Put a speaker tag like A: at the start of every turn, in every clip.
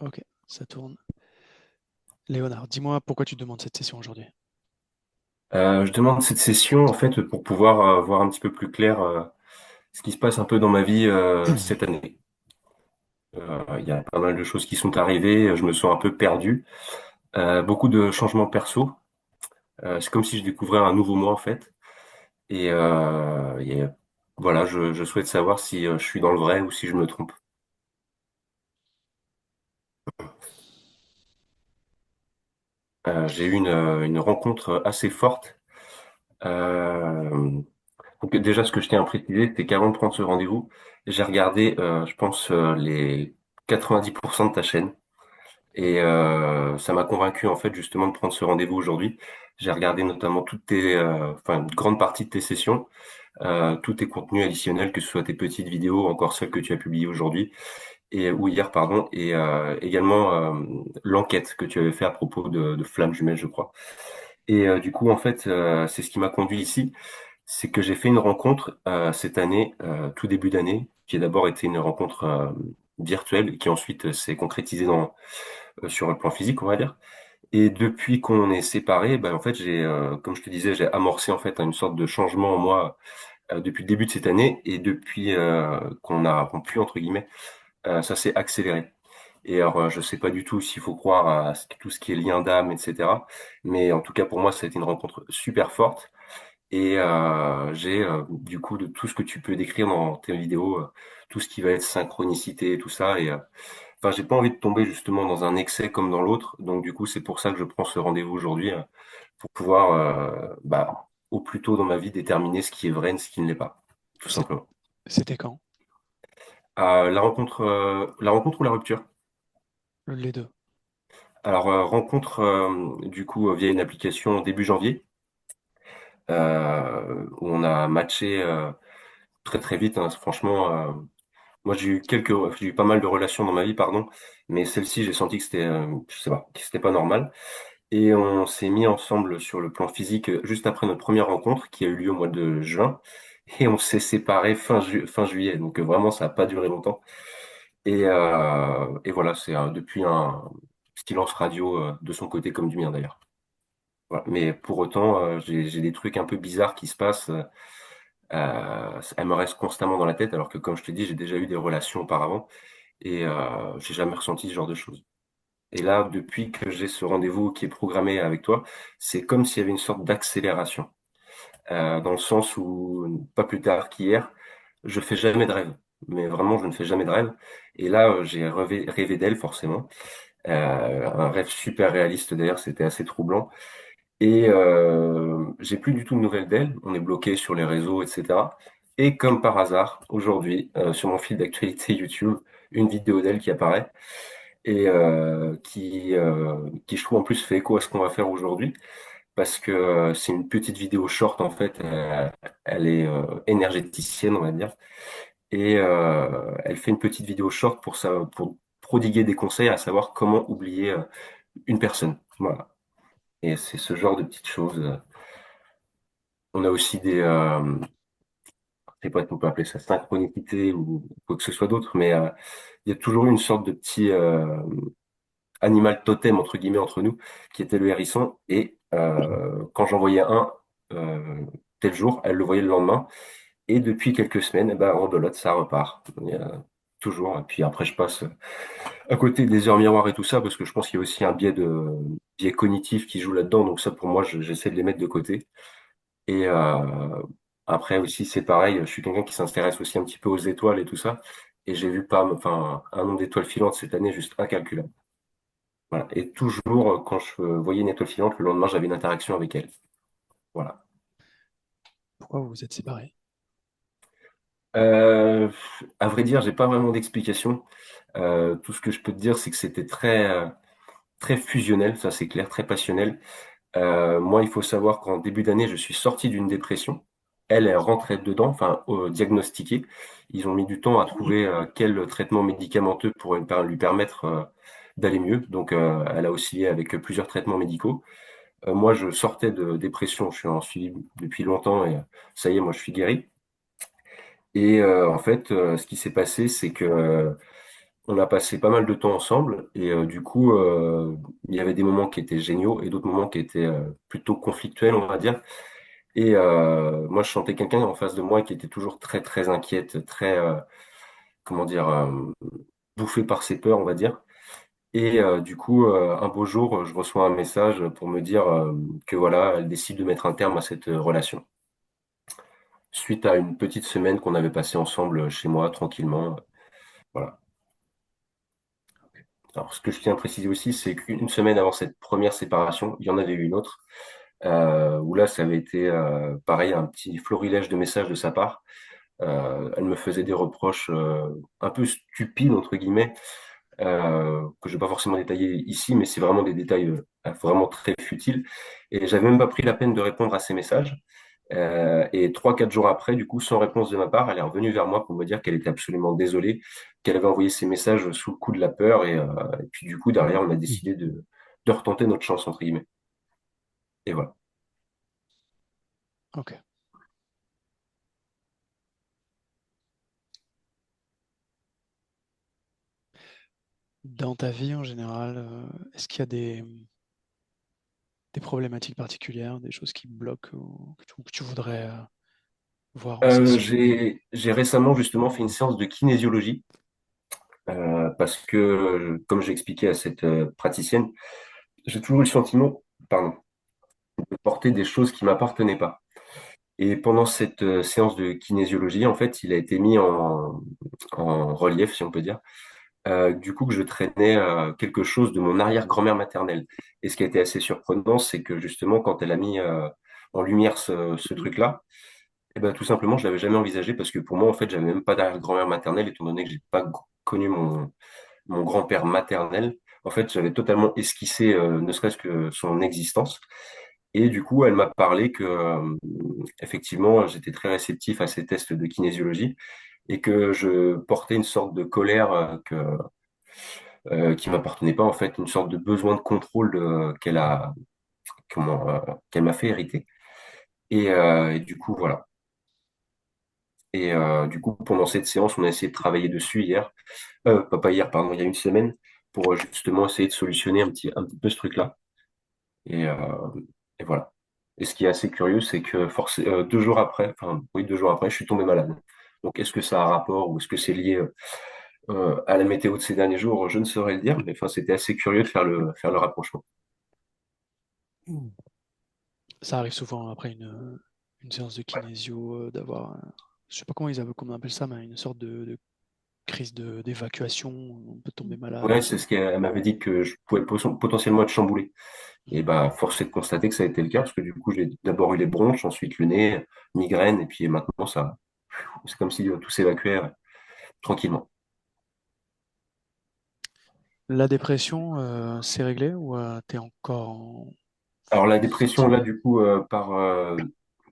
A: Ok, ça tourne. Léonard, dis-moi pourquoi tu demandes cette session aujourd'hui.
B: Je demande cette session en fait pour pouvoir voir un petit peu plus clair ce qui se passe un peu dans ma vie cette année. Il y a pas mal de choses qui sont arrivées, je me sens un peu perdu. Beaucoup de changements perso. C'est comme si je découvrais un nouveau moi en fait. Voilà, je souhaite savoir si je suis dans le vrai ou si je me trompe. J'ai eu une rencontre assez forte. Euh, donc déjà, ce que je tiens à préciser, c'est qu'avant de prendre ce rendez-vous, j'ai regardé, je pense, les 90% de ta chaîne. Et ça m'a convaincu, en fait, justement, de prendre ce rendez-vous aujourd'hui. J'ai regardé notamment enfin, une grande partie de tes sessions, tous tes contenus additionnels, que ce soit tes petites vidéos, encore celles que tu as publiées aujourd'hui, ou hier, pardon, et également l'enquête que tu avais fait à propos de flammes jumelles, je crois. Et du coup, en fait, c'est ce qui m'a conduit ici, c'est que j'ai fait une rencontre cette année, tout début d'année, qui a d'abord été une rencontre virtuelle, et qui ensuite s'est concrétisée sur le plan physique, on va dire. Et depuis qu'on est séparés, ben, en fait, comme je te disais, j'ai amorcé en fait une sorte de changement en moi depuis le début de cette année, et depuis qu'on a rompu entre guillemets, ça s'est accéléré. Et alors, je sais pas du tout s'il faut croire à tout ce qui est lien d'âme, etc. Mais en tout cas, pour moi, ça a été une rencontre super forte. Et j'ai du coup de tout ce que tu peux décrire dans tes vidéos, tout ce qui va être synchronicité, tout ça. Et enfin, j'ai pas envie de tomber justement dans un excès comme dans l'autre. Donc du coup, c'est pour ça que je prends ce rendez-vous aujourd'hui, pour pouvoir, au plus tôt dans ma vie, déterminer ce qui est vrai et ce qui ne l'est pas, tout
A: C'est-
B: simplement.
A: C'était quand?
B: La rencontre ou la rupture?
A: Les deux.
B: Alors rencontre du coup via une application début janvier, où on a matché très très vite, hein. Franchement. Moi, j'ai eu pas mal de relations dans ma vie, pardon, mais celle-ci, j'ai senti que c'était, je sais pas, que c'était pas normal. Et on s'est mis ensemble sur le plan physique juste après notre première rencontre, qui a eu lieu au mois de juin, et on s'est séparés fin juillet. Donc vraiment, ça a pas duré longtemps. Et voilà, c'est depuis un silence radio de son côté comme du mien d'ailleurs. Voilà. Mais pour autant, j'ai des trucs un peu bizarres qui se passent. Elle me reste constamment dans la tête, alors que comme je te dis, j'ai déjà eu des relations auparavant. Et j'ai jamais ressenti ce genre de choses. Et là, depuis que j'ai ce rendez-vous qui est programmé avec toi, c'est comme s'il y avait une sorte d'accélération, dans le sens où, pas plus tard qu'hier, je fais jamais de rêve. Mais vraiment, je ne fais jamais de rêve. Et là, j'ai rêvé d'elle, forcément. Un rêve super réaliste, d'ailleurs, c'était assez troublant. Et j'ai plus du tout de nouvelles d'elle. On est bloqué sur les réseaux, etc. Et comme par hasard, aujourd'hui, sur mon fil d'actualité YouTube, une vidéo d'elle qui apparaît et qui je trouve en plus fait écho à ce qu'on va faire aujourd'hui parce que c'est une petite vidéo short en fait. Elle est énergéticienne, on va dire, et elle fait une petite vidéo short pour prodiguer des conseils à savoir comment oublier une personne. Voilà. Et c'est ce genre de petites choses. On a aussi je sais pas si on peut appeler ça synchronicité ou quoi que ce soit d'autre, mais il y a toujours eu une sorte de petit animal totem entre guillemets entre nous, qui était le hérisson. Et quand j'en voyais un tel jour, elle le voyait le lendemain. Et depuis quelques semaines, eh ben, rebelote, ça repart. Il y a toujours. Et puis après, je passe à côté des heures miroirs et tout ça, parce que je pense qu'il y a aussi un biais cognitif qui joue là-dedans. Donc ça, pour moi, j'essaie de les mettre de côté. Et après aussi, c'est pareil. Je suis quelqu'un qui s'intéresse aussi un petit peu aux étoiles et tout ça. Et j'ai vu pas, enfin, un nombre d'étoiles filantes cette année juste incalculable. Voilà. Et toujours, quand je voyais une étoile filante, le lendemain, j'avais une interaction avec elle. Voilà.
A: Pourquoi vous vous êtes séparés?
B: Euh, à vrai dire, j'ai pas vraiment d'explication. Tout ce que je peux te dire, c'est que c'était très fusionnel, ça c'est clair, très passionnel. Moi, il faut savoir qu'en début d'année, je suis sorti d'une dépression. Elle est rentrée dedans, enfin, diagnostiquée. Ils ont mis du temps à trouver quel traitement médicamenteux pourrait lui permettre d'aller mieux. Donc, elle a oscillé avec plusieurs traitements médicaux. Moi, je sortais de dépression, je suis en suivi depuis longtemps et ça y est, moi, je suis guéri. Et en fait, ce qui s'est passé, c'est que on a passé pas mal de temps ensemble et du coup, il y avait des moments qui étaient géniaux et d'autres moments qui étaient plutôt conflictuels, on va dire. Et moi, je sentais quelqu'un en face de moi qui était toujours très, très inquiète, très, comment dire, bouffée par ses peurs, on va dire. Et du coup, un beau jour, je reçois un message pour me dire que voilà, elle décide de mettre un terme à cette relation. Suite à une petite semaine qu'on avait passée ensemble chez moi, tranquillement. Voilà. Alors, ce que je tiens à préciser aussi, c'est qu'une semaine avant cette première séparation, il y en avait eu une autre, où là, ça avait été pareil, un petit florilège de messages de sa part. Elle me faisait des reproches un peu stupides, entre guillemets, que je vais pas forcément détailler ici, mais c'est vraiment des détails vraiment très futiles. Et j'avais même pas pris la peine de répondre à ces messages. Et 3, 4 jours après, du coup, sans réponse de ma part, elle est revenue vers moi pour me dire qu'elle était absolument désolée, qu'elle avait envoyé ces messages sous le coup de la peur. Et puis, du coup, derrière, on a décidé de retenter notre chance, entre guillemets. Et voilà.
A: Ok. Dans ta vie en général, est-ce qu'il y a des problématiques particulières, des choses qui bloquent ou que tu voudrais voir en session?
B: J'ai récemment justement fait une séance de kinésiologie parce que, comme j'ai expliqué à cette praticienne, j'ai toujours eu le sentiment, pardon, de porter des choses qui m'appartenaient pas. Et pendant cette séance de kinésiologie, en fait, il a été mis en relief, si on peut dire, du coup que je traînais quelque chose de mon arrière-grand-mère maternelle. Et ce qui a été assez surprenant, c'est que justement, quand elle a mis en lumière ce truc-là, eh ben, tout simplement, je l'avais jamais envisagé parce que pour moi, en fait, j'avais même pas d'arrière-grand-mère maternelle, étant donné que j'ai pas connu mon grand-père maternel. En fait, j'avais totalement esquissé, ne serait-ce que son existence. Et du coup, elle m'a parlé que, effectivement, j'étais très réceptif à ces tests de kinésiologie et que je portais une sorte de colère qui m'appartenait pas, en fait, une sorte de besoin de contrôle comment, qu'elle m'a fait hériter. Et du coup, voilà. Et du coup, pendant cette séance, on a essayé de travailler dessus hier, pas hier, pardon, il y a une semaine, pour justement essayer de solutionner un petit peu ce truc-là. Et, euh, et voilà. Et ce qui est assez curieux, c'est que 2 jours après, enfin oui, 2 jours après, je suis tombé malade. Donc est-ce que ça a un rapport ou est-ce que c'est lié à la météo de ces derniers jours? Je ne saurais le dire, mais enfin c'était assez curieux de faire le rapprochement.
A: Mm. Ça arrive souvent après une séance de kinésio d'avoir, je sais pas comment on appelle ça, mais une sorte de crise d'évacuation, on peut tomber malade.
B: Ouais, c'est ce qu'elle m'avait dit que je pouvais potentiellement être chamboulé. Et bah force est de constater que ça a été le cas parce que du coup j'ai d'abord eu les bronches, ensuite le nez, migraine et puis maintenant ça, c'est comme si tout s'évacuait tranquillement.
A: La dépression, c'est réglé ou t'es encore
B: Alors la dépression, là,
A: susceptible?
B: du coup,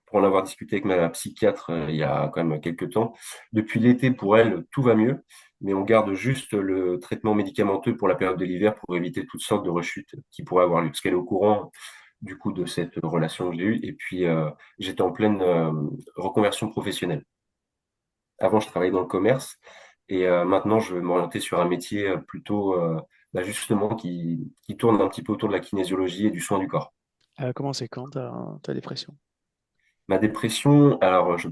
B: pour en avoir discuté avec ma psychiatre il y a quand même quelques temps, depuis l'été, pour elle, tout va mieux, mais on garde juste le traitement médicamenteux pour la période de l'hiver pour éviter toutes sortes de rechutes qui pourraient avoir lieu, parce qu'elle est au courant, du coup, de cette relation que j'ai eue. Et puis, j'étais en pleine reconversion professionnelle. Avant, je travaillais dans le commerce et maintenant, je veux m'orienter sur un métier plutôt, bah, justement, qui tourne un petit peu autour de la kinésiologie et du soin du corps.
A: Comment c'est quand ta dépression?
B: Ma dépression, alors je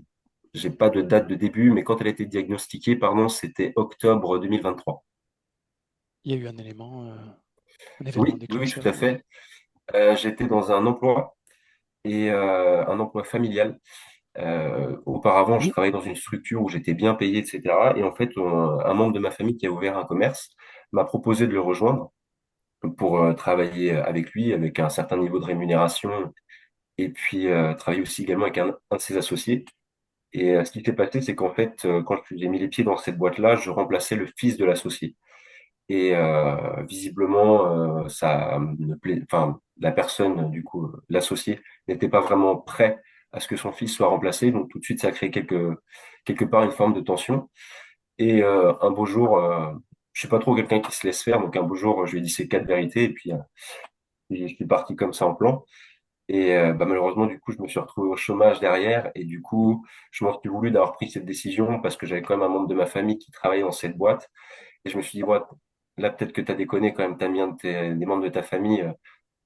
B: j'ai pas de date de début, mais quand elle a été diagnostiquée, pardon, c'était octobre 2023.
A: Il y a eu un événement
B: Oui, oui, oui, tout à
A: déclencheur.
B: fait. J'étais dans un emploi et un emploi familial. Auparavant, je travaillais dans une structure où j'étais bien payé, etc. Et en fait, un membre de ma famille qui a ouvert un commerce m'a proposé de le rejoindre pour travailler avec lui, avec un certain niveau de rémunération, et puis travailler aussi également avec un de ses associés. Et ce qui s'est passé, c'est qu'en fait, quand j'ai mis les pieds dans cette boîte-là, je remplaçais le fils de l'associé. Et visiblement, ça ne plaît, enfin, la personne, du coup, l'associé, n'était pas vraiment prêt à ce que son fils soit remplacé. Donc tout de suite, ça a créé quelque part une forme de tension. Et un beau jour, je suis pas trop quelqu'un qui se laisse faire. Donc un beau jour, je lui ai dit ces 4 vérités. Et puis, je suis parti comme ça en plan. Et bah, malheureusement, du coup, je me suis retrouvé au chômage derrière. Et du coup, je m'en suis voulu d'avoir pris cette décision parce que j'avais quand même un membre de ma famille qui travaillait dans cette boîte. Et je me suis dit, ouais, là, peut-être que tu as déconné quand même, tu as mis des membres de ta famille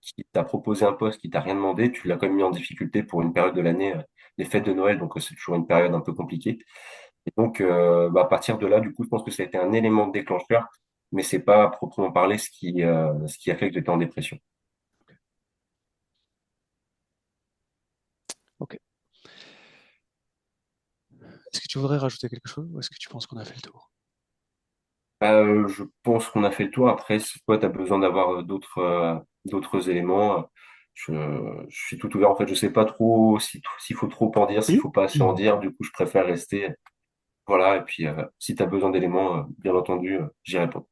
B: qui t'a proposé un poste, qui t'a rien demandé, tu l'as quand même mis en difficulté pour une période de l'année, les fêtes de Noël, donc c'est toujours une période un peu compliquée. Et donc, bah, à partir de là, du coup, je pense que ça a été un élément déclencheur, mais c'est pas à proprement parler ce qui a fait que j'étais en dépression.
A: Ok. Est-ce que tu voudrais rajouter quelque chose ou est-ce que tu penses qu'on a fait le tour?
B: Je pense qu'on a fait le tour. Après, si toi, tu as besoin d'avoir d'autres éléments, je, je suis tout ouvert. En fait, je sais pas trop s'il faut trop en dire, s'il faut pas assez en dire. Du coup, je préfère rester. Voilà. Et puis, si tu as besoin d'éléments, bien entendu, j'y réponds.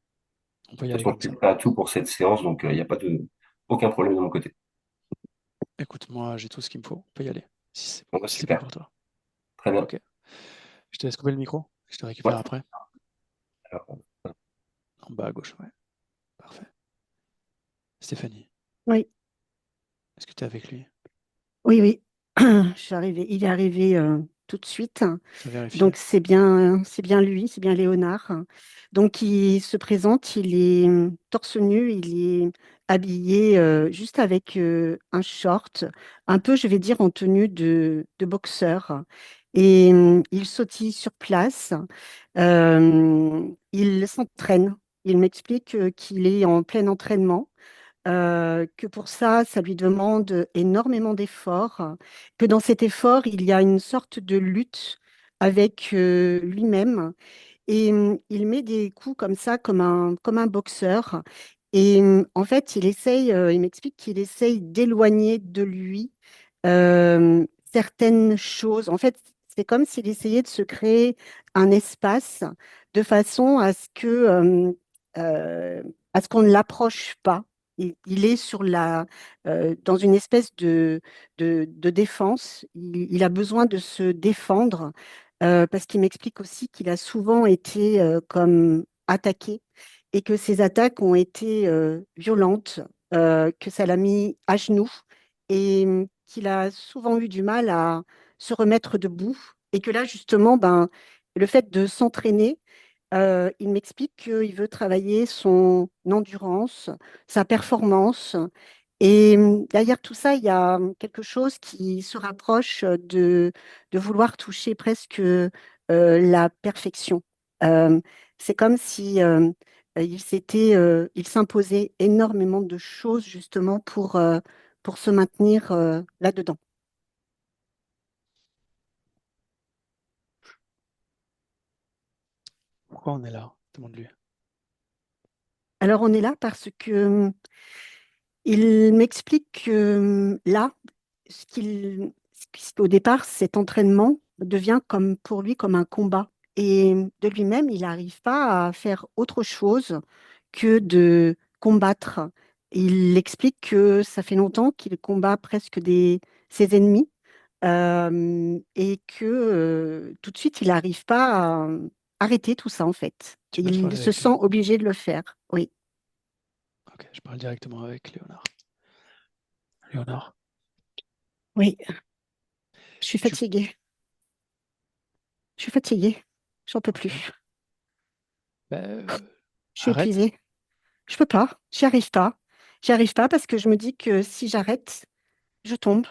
B: De
A: On peut y
B: toute
A: aller
B: façon,
A: comme
B: je suis
A: ça.
B: prêt à tout pour cette séance, donc il n'y a pas aucun problème de mon côté.
A: Écoute, moi, j'ai tout ce qu'il me faut. On peut y aller.
B: Bon, bah,
A: Si c'est bon
B: super.
A: pour toi.
B: Très bien.
A: Ok. Je te laisse couper le micro. Je te
B: Ouais.
A: récupère après.
B: Alors,
A: En bas à gauche, ouais. Parfait. Stéphanie,
C: Oui,
A: est-ce que tu es avec lui?
C: oui, oui. Il est arrivé tout de suite.
A: T'as vérifié?
C: Donc c'est bien lui, c'est bien Léonard. Donc il se présente, il est torse nu, il est habillé juste avec un short, un peu, je vais dire, en tenue de boxeur. Et il sautille sur place. Il s'entraîne. Il m'explique qu'il est en plein entraînement, que pour ça, ça lui demande énormément d'efforts, que dans cet effort, il y a une sorte de lutte avec lui-même. Et il met des coups comme ça, comme un boxeur. Et en fait, il m'explique qu'il essaye d'éloigner de lui certaines choses. En fait, c'est comme s'il essayait de se créer un espace de façon euh, à ce qu'on ne l'approche pas. Il est dans une espèce de défense. Il a besoin de se défendre parce qu'il m'explique aussi qu'il a souvent été comme attaqué et que ces attaques ont été violentes, que ça l'a mis à genoux et qu'il a souvent eu du mal à se remettre debout et que là, justement, ben, le fait de s'entraîner, il m'explique qu'il veut travailler son endurance, sa performance. Et derrière tout ça, il y a quelque chose qui se rapproche de vouloir toucher presque la perfection. Euh, c'est comme si il s'imposait énormément de choses justement pour se maintenir là-dedans.
A: Pourquoi on est là? Demande-lui.
C: Alors on est là parce que il m'explique que là, au départ, cet entraînement devient comme pour lui comme un combat. Et de lui-même, il n'arrive pas à faire autre chose que de combattre. Il explique que ça fait longtemps qu'il combat presque ses ennemis et que tout de suite, il n'arrive pas à arrêter tout ça en fait.
A: Tu peux te
C: Il
A: parler
C: se
A: avec
C: sent
A: lui.
C: obligé de le faire. Oui,
A: Ok, je parle directement avec Léonard. Léonard,
C: oui, je suis
A: tu...
C: fatiguée. Je suis fatiguée. J'en peux
A: Ok.
C: plus.
A: Bah,
C: Je suis
A: arrête.
C: épuisée. Je peux pas. J'y arrive pas. J'y arrive pas parce que je me dis que si j'arrête, je tombe.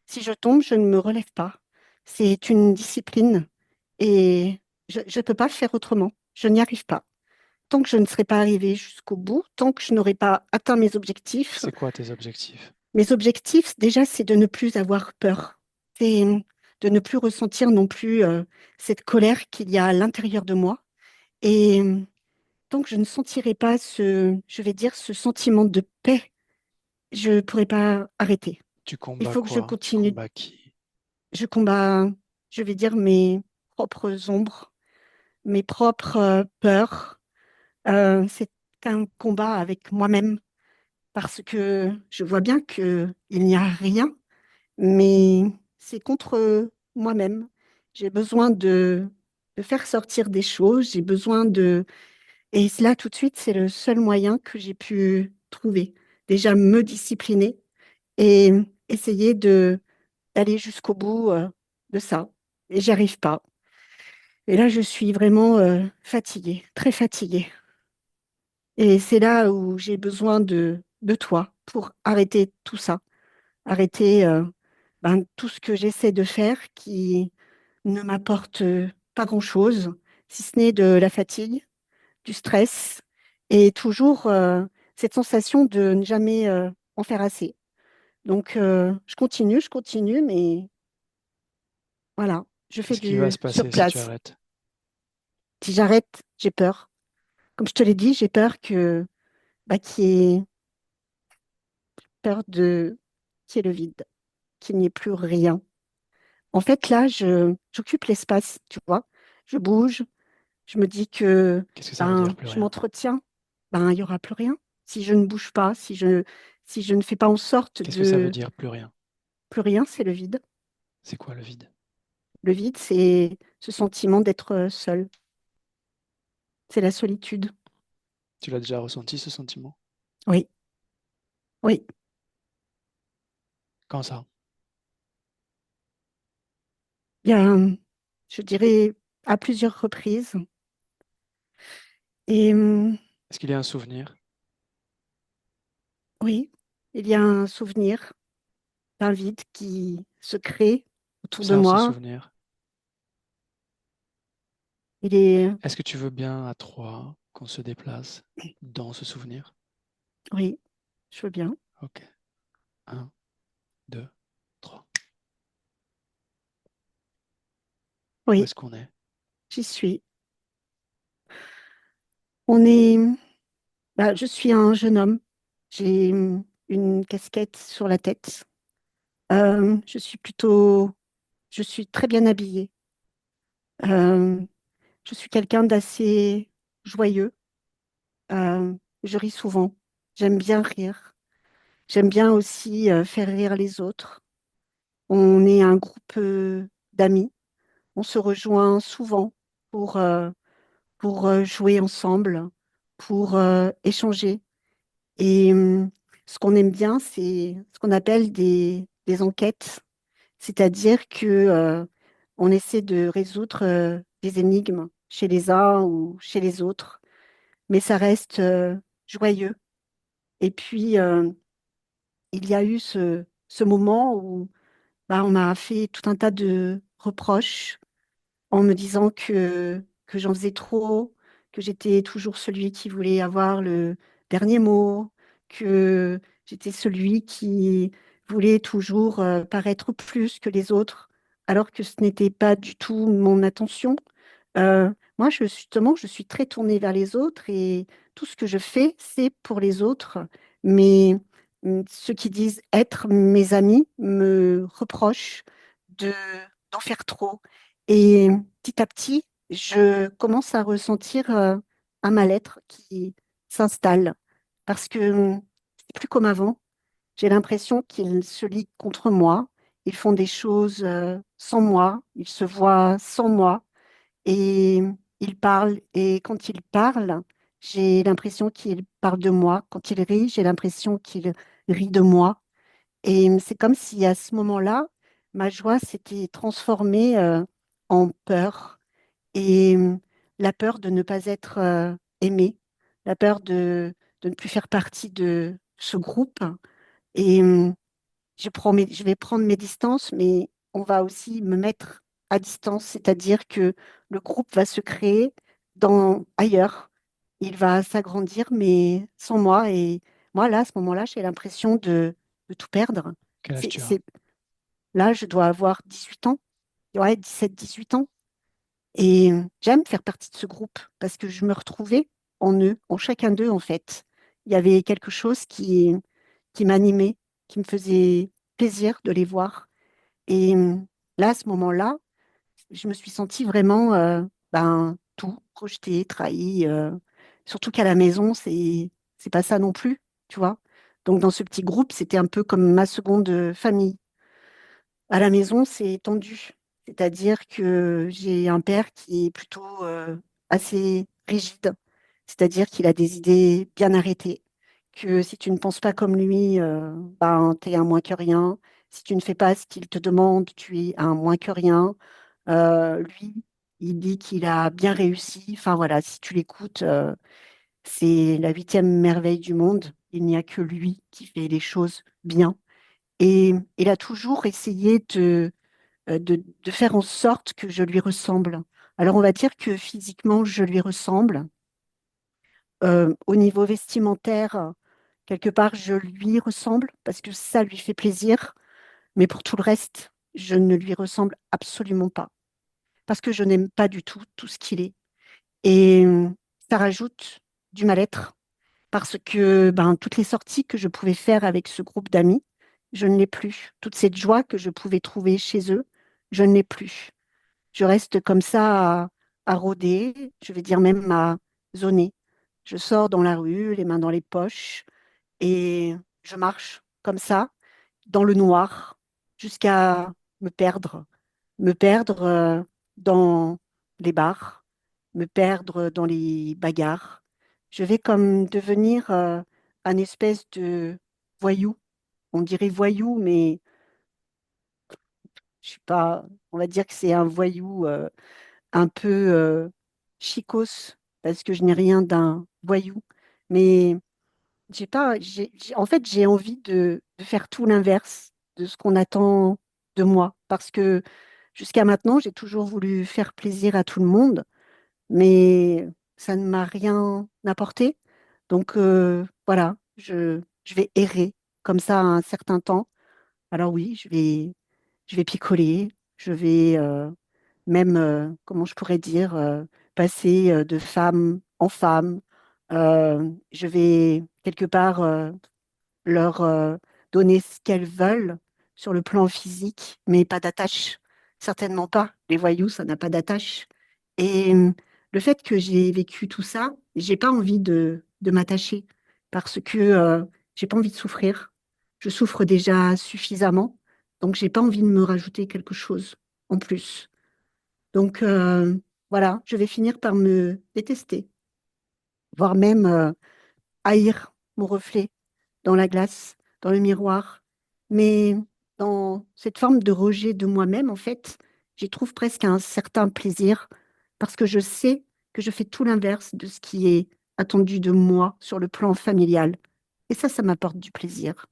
C: Si je tombe, je ne me relève pas. C'est une discipline et je ne peux pas faire autrement. Je n'y arrive pas. Tant que je ne serai pas arrivée jusqu'au bout, tant que je n'aurai pas atteint
A: C'est quoi tes objectifs?
C: mes objectifs, déjà, c'est de ne plus avoir peur. C'est de ne plus ressentir non plus cette colère qu'il y a à l'intérieur de moi. Et tant que je ne sentirai pas je vais dire, ce sentiment de paix, je ne pourrai pas arrêter.
A: Tu
C: Il
A: combats
C: faut que je
A: quoi? Tu
C: continue.
A: combats qui?
C: Je combats, je vais dire, mes propres ombres, mes propres peurs. C'est un combat avec moi-même parce que je vois bien qu'il n'y a rien, mais c'est contre moi-même. J'ai besoin de faire sortir des choses, j'ai besoin de... Et cela, tout de suite, c'est le seul moyen que j'ai pu trouver. Déjà, me discipliner et essayer d'aller jusqu'au bout de ça. Et j'y arrive pas. Et là, je suis vraiment fatiguée, très fatiguée. Et c'est là où j'ai besoin de toi pour arrêter tout ça, arrêter tout ce que j'essaie de faire qui ne m'apporte pas grand-chose, si ce n'est de la fatigue, du stress et toujours cette sensation de ne jamais en faire assez. Donc, je continue, mais voilà, je fais
A: Qu'est-ce qui va
C: du
A: se
C: sur
A: passer si tu
C: place.
A: arrêtes?
C: Si j'arrête, j'ai peur. Comme je te l'ai dit, j'ai peur qu'il y ait peur de qu'il y ait le vide, qu'il n'y ait plus rien. En fait, là, j'occupe l'espace, tu vois. Je bouge, je me dis que
A: Qu'est-ce que ça veut dire plus
C: je
A: rien?
C: m'entretiens, il y aura plus rien. Si je ne bouge pas, si je ne fais pas en sorte
A: Qu'est-ce que ça veut
C: de
A: dire plus rien?
C: plus rien, c'est le vide.
A: C'est quoi le vide?
C: Le vide, c'est ce sentiment d'être seul. C'est la solitude.
A: Tu l'as déjà ressenti ce sentiment?
C: Oui, oui.
A: Quand ça?
C: Bien, je dirais à plusieurs reprises. Et
A: Est-ce qu'il y a un souvenir?
C: oui, il y a un souvenir d'un vide qui se crée autour de
A: Observe ce
C: moi.
A: souvenir.
C: Il est,
A: Est-ce que tu veux bien à trois qu'on se déplace dans ce souvenir?
C: oui, je veux bien.
A: Ok. Un, deux, trois. Où
C: Oui,
A: est-ce qu'on est?
C: j'y suis. On est, je suis un jeune homme. J'ai une casquette sur la tête. Je suis je suis très bien habillée. Euh, je suis quelqu'un d'assez joyeux. Euh, je ris souvent. J'aime bien rire. J'aime bien aussi faire rire les autres. On est un groupe d'amis. On se rejoint souvent pour, euh, pour jouer ensemble, pour échanger. Et ce qu'on aime bien, c'est ce qu'on appelle des enquêtes, c'est-à-dire que on essaie de résoudre des énigmes chez les uns ou chez les autres, mais ça reste joyeux. Et puis, il y a eu ce moment où on m'a fait tout un tas de reproches en me disant que j'en faisais trop, que j'étais toujours celui qui voulait avoir le dernier mot, que j'étais celui qui voulait toujours paraître plus que les autres, alors que ce n'était pas du tout mon intention. Moi, justement, je suis très tournée vers les autres et tout ce que je fais, c'est pour les autres. Mais ceux qui disent être mes amis me reprochent de, d'en faire trop. Et petit à petit, je commence à ressentir un mal-être qui s'installe parce que c'est plus comme avant. J'ai l'impression qu'ils se liguent contre moi. Ils font des choses sans moi. Ils se voient sans moi. Et il parle, et quand il parle, j'ai l'impression qu'il parle de moi. Quand il rit, j'ai l'impression qu'il rit de moi. Et c'est comme si à ce moment-là, ma joie s'était transformée en peur. Et la peur de ne pas être aimée, la peur de ne plus faire partie de ce groupe. Et je vais prendre mes distances, mais on va aussi me mettre à distance, c'est-à-dire que le groupe va se créer ailleurs. Il va s'agrandir, mais sans moi. Et moi, là, à ce moment-là, j'ai l'impression de tout perdre.
A: Quel âge
C: C'est,
A: tu as?
C: c'est, là, je dois avoir 18 ans, ouais, 17, 18 ans. Et j'aime faire partie de ce groupe parce que je me retrouvais en eux, en chacun d'eux, en fait. Il y avait quelque chose qui m'animait, qui me faisait plaisir de les voir. Et là, à ce moment-là, je me suis sentie vraiment tout rejetée, trahie. Surtout qu'à la maison, c'est pas ça non plus, tu vois. Donc dans ce petit groupe, c'était un peu comme ma seconde famille. À la maison, c'est tendu. C'est-à-dire que j'ai un père qui est plutôt assez rigide. C'est-à-dire qu'il a des idées bien arrêtées. Que si tu ne penses pas comme lui, t'es un moins que rien. Si tu ne fais pas ce qu'il te demande, tu es un moins que rien. Lui, il dit qu'il a bien réussi. Enfin voilà, si tu l'écoutes, C'est la huitième merveille du monde. Il n'y a que lui qui fait les choses bien. Et il a toujours essayé de faire en sorte que je lui ressemble. Alors, on va dire que physiquement, je lui ressemble. Au niveau vestimentaire, quelque part, je lui ressemble parce que ça lui fait plaisir. Mais pour tout le reste, je ne lui ressemble absolument pas parce que je n'aime pas du tout tout ce qu'il est. Et ça rajoute du mal-être parce que ben, toutes les sorties que je pouvais faire avec ce groupe d'amis, je ne l'ai plus. Toute cette joie que je pouvais trouver chez eux, je ne l'ai plus. Je reste comme ça à rôder, je vais dire même à zoner. Je sors dans la rue, les mains dans les poches, et je marche comme ça, dans le noir, jusqu'à me perdre. Me perdre dans les bars, me perdre dans les bagarres. Je vais comme devenir un espèce de voyou. On dirait voyou, mais je suis pas. On va dire que c'est un voyou un peu chicos, parce que je n'ai rien d'un voyou. Mais j'ai pas. En fait, j'ai envie de faire tout l'inverse de ce qu'on attend de moi, parce que jusqu'à maintenant, j'ai toujours voulu faire plaisir à tout le monde, mais ça ne m'a rien apporté. Donc voilà, je vais errer comme ça un certain temps. Alors oui, je vais picoler, je vais même, comment je pourrais dire, passer de femme en femme. Je vais quelque part leur donner ce qu'elles veulent sur le plan physique, mais pas d'attache. Certainement pas. Les voyous, ça n'a pas d'attache. Et le fait que j'ai vécu tout ça, j'ai pas envie de m'attacher parce que j'ai pas envie de souffrir. Je souffre déjà suffisamment, donc j'ai pas envie de me rajouter quelque chose en plus. Donc voilà, je vais finir par me détester, voire même haïr mon reflet dans la glace, dans le miroir. Mais dans cette forme de rejet de moi-même, en fait, j'y trouve presque un certain plaisir parce que je sais que je fais tout l'inverse de ce qui est attendu de moi sur le plan familial. Et ça m'apporte du plaisir.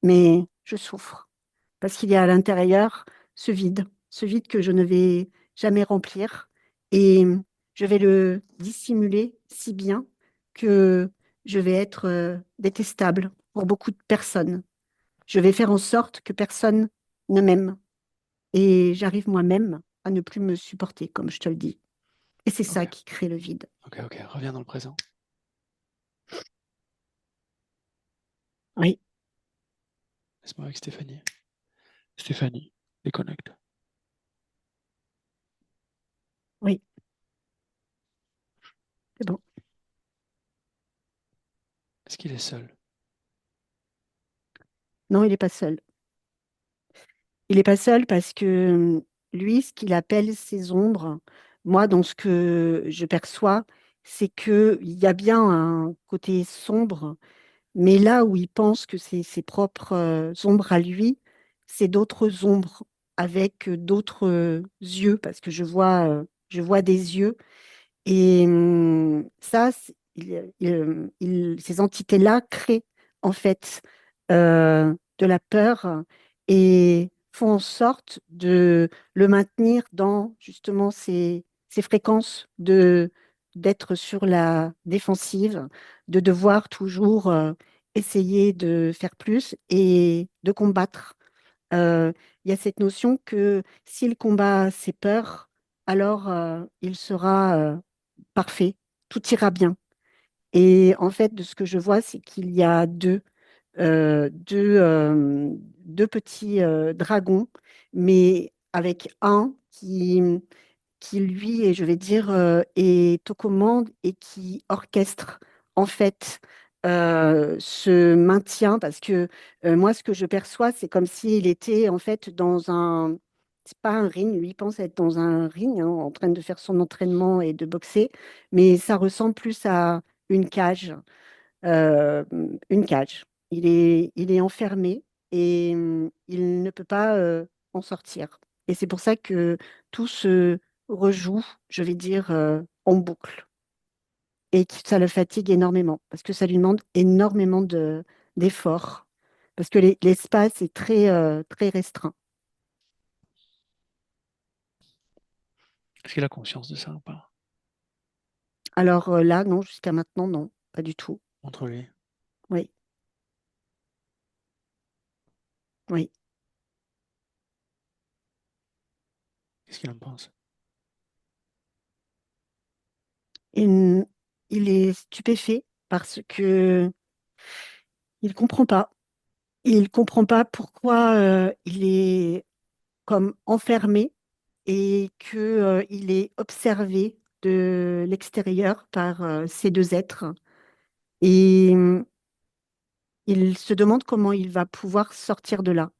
C: Mais je souffre parce qu'il y a à l'intérieur ce vide que je ne vais jamais remplir. Et je vais le dissimuler si bien que je vais être détestable pour beaucoup de personnes. Je vais faire en sorte que personne ne m'aime. Et j'arrive moi-même à ne plus me supporter, comme je te le dis. Et c'est
A: Ok,
C: ça qui crée le vide.
A: ok, reviens dans le présent.
C: Oui,
A: Laisse-moi avec Stéphanie. Stéphanie, déconnecte.
C: oui, c'est bon.
A: Est-ce qu'il est seul?
C: Non, il n'est pas seul. Il n'est pas seul parce que lui, ce qu'il appelle ses ombres, moi, dans ce que je perçois, c'est qu'il y a bien un côté sombre, mais là où il pense que c'est ses propres ombres à lui, c'est d'autres ombres avec d'autres yeux, parce que je vois des yeux. Et ça, ces entités-là créent en fait de la peur et font en sorte de le maintenir dans justement ces fréquences d'être sur la défensive, de devoir toujours essayer de faire plus et de combattre. Euh, il y a cette notion que s'il combat ses peurs, alors il sera parfait, tout ira bien. Et en fait, de ce que je vois, c'est qu'il y a deux petits dragons, mais avec un qui lui, et je vais dire, est aux commandes et qui orchestre en fait ce maintien, parce que moi, ce que je perçois, c'est comme s'il était en fait dans un, c'est pas un ring, lui il pense être dans un ring, hein, en train de faire son entraînement et de boxer, mais ça ressemble plus à une cage, euh, une cage. Il est enfermé et il ne peut pas en sortir. Et c'est pour ça que tout se rejoue, je vais dire, en boucle. et que ça le fatigue énormément parce que ça lui demande énormément d'efforts parce que l'espace est très restreint.
A: Est-ce qu'il a conscience de ça ou pas?
C: Alors là, non, jusqu'à maintenant, non, pas du tout.
A: Entre lui.
C: Oui, oui.
A: Qu'est-ce qu'il en pense?
C: Il, il est stupéfait parce que il comprend pas. Il comprend pas pourquoi il est comme enfermé et que il est observé de l'extérieur par ces deux êtres. Et il se demande comment il va pouvoir sortir de là.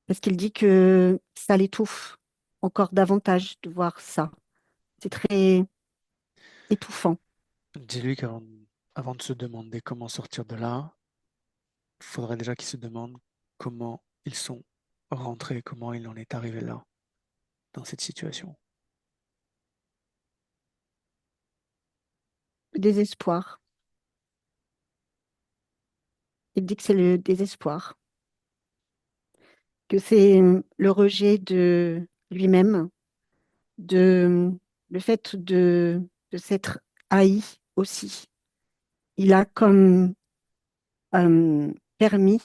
C: Parce qu'il dit que ça l'étouffe encore davantage de voir ça. C'est très étouffant.
A: Dis-lui avant de se demander comment sortir de là, il faudrait déjà qu'il se demande comment ils sont rentrés, comment il en est arrivé là, dans cette situation.
C: Le désespoir. Il dit que c'est le désespoir, que c'est le rejet de lui-même, de le fait de s'être haï aussi. Il a comme permis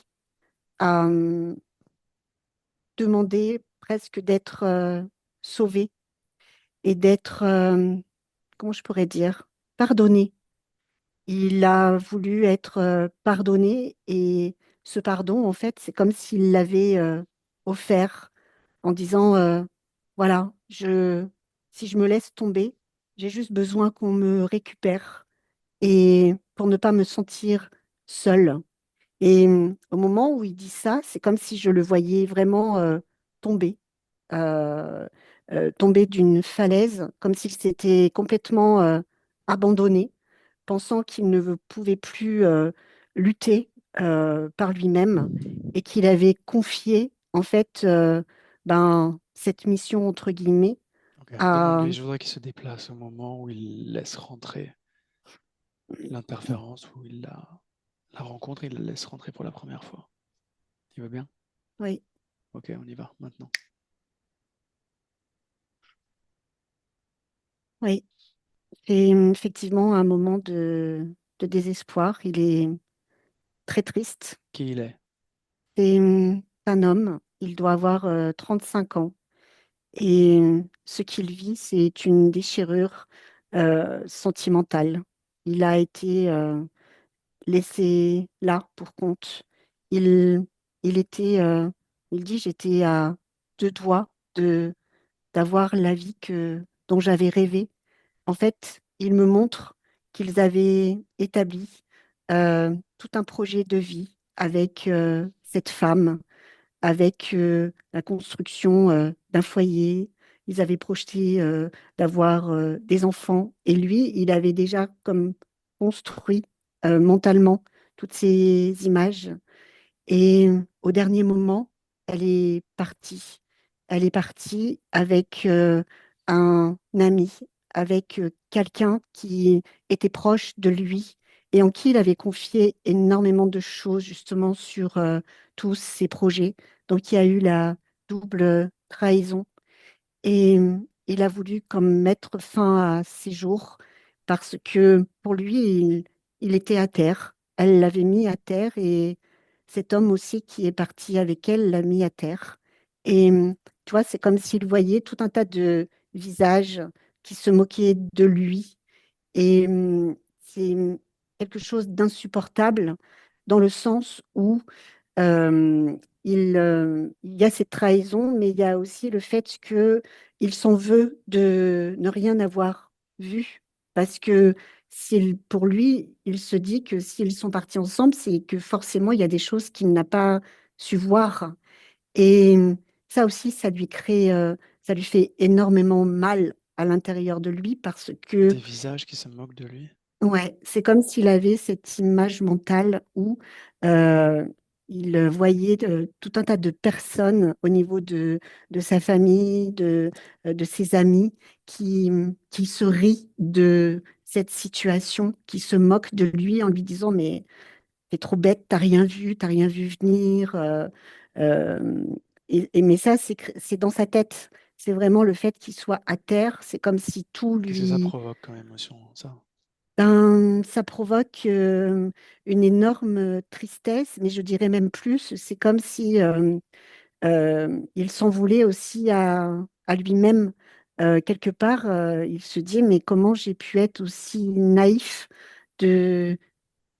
C: à demander presque d'être sauvé et d'être, comment je pourrais dire, pardonné. Il a voulu être pardonné et ce pardon, en fait, c'est comme s'il l'avait offert en disant, voilà, si je me laisse tomber, j'ai juste besoin qu'on me récupère et pour ne pas me sentir seule. Et au moment où il dit ça, c'est comme si je le voyais vraiment tomber, euh, tomber d'une falaise, comme s'il s'était complètement abandonné, pensant qu'il ne pouvait plus lutter par lui-même et qu'il avait confié en fait cette mission entre guillemets
A: Ok,
C: à
A: demande-lui, je voudrais qu'il se déplace au moment où il laisse rentrer l'interférence, où il la rencontre, il la laisse rentrer pour la première fois. Il va bien?
C: oui,
A: Ok, on y va maintenant.
C: oui. C'est effectivement un moment de désespoir. Il est très triste.
A: Qui il est?
C: C'est un homme, il doit avoir 35 ans. Et ce qu'il vit, c'est une déchirure sentimentale. Il a été laissé là pour compte. Il, il était, il dit, j'étais à deux doigts d'avoir la vie dont j'avais rêvé. En fait, il me montre qu'ils avaient établi tout un projet de vie avec cette femme avec la construction d'un foyer. Ils avaient projeté d'avoir des enfants. Et lui, il avait déjà comme construit mentalement toutes ces images. Et au dernier moment, elle est partie. Elle est partie avec un ami, avec quelqu'un qui était proche de lui et en qui il avait confié énormément de choses justement sur tous ses projets. Donc il y a eu la double trahison. Et il a voulu comme mettre fin à ses jours parce que pour lui, il était à terre. Elle l'avait mis à terre et cet homme aussi qui est parti avec elle l'a mis à terre. Et tu vois, c'est comme s'il voyait tout un tas de visages qui se moquaient de lui. Et c'est quelque chose d'insupportable dans le sens où il y a cette trahison, mais il y a aussi le fait qu'il s'en veut de ne rien avoir vu. Parce que pour lui, il se dit que s'ils sont partis ensemble, c'est que forcément, il y a des choses qu'il n'a pas su voir. Et ça aussi, ça lui fait énormément mal à l'intérieur de lui parce que
A: Des visages qui se moquent de lui?
C: ouais, c'est comme s'il avait cette image mentale où euh, il voyait tout un tas de personnes au niveau de sa famille, de ses amis, qui se rient de cette situation, qui se moque de lui en lui disant, mais t'es trop bête, t'as rien vu venir. Euh, mais ça, c'est dans sa tête. C'est vraiment le fait qu'il soit à terre. C'est comme si tout
A: Qu'est-ce que ça
C: lui...
A: provoque comme émotion, ça?
C: Ben, ça provoque une énorme tristesse, mais je dirais même plus. C'est comme si il s'en voulait aussi à lui-même. Quelque part, il se dit, mais comment j'ai pu être aussi naïf de,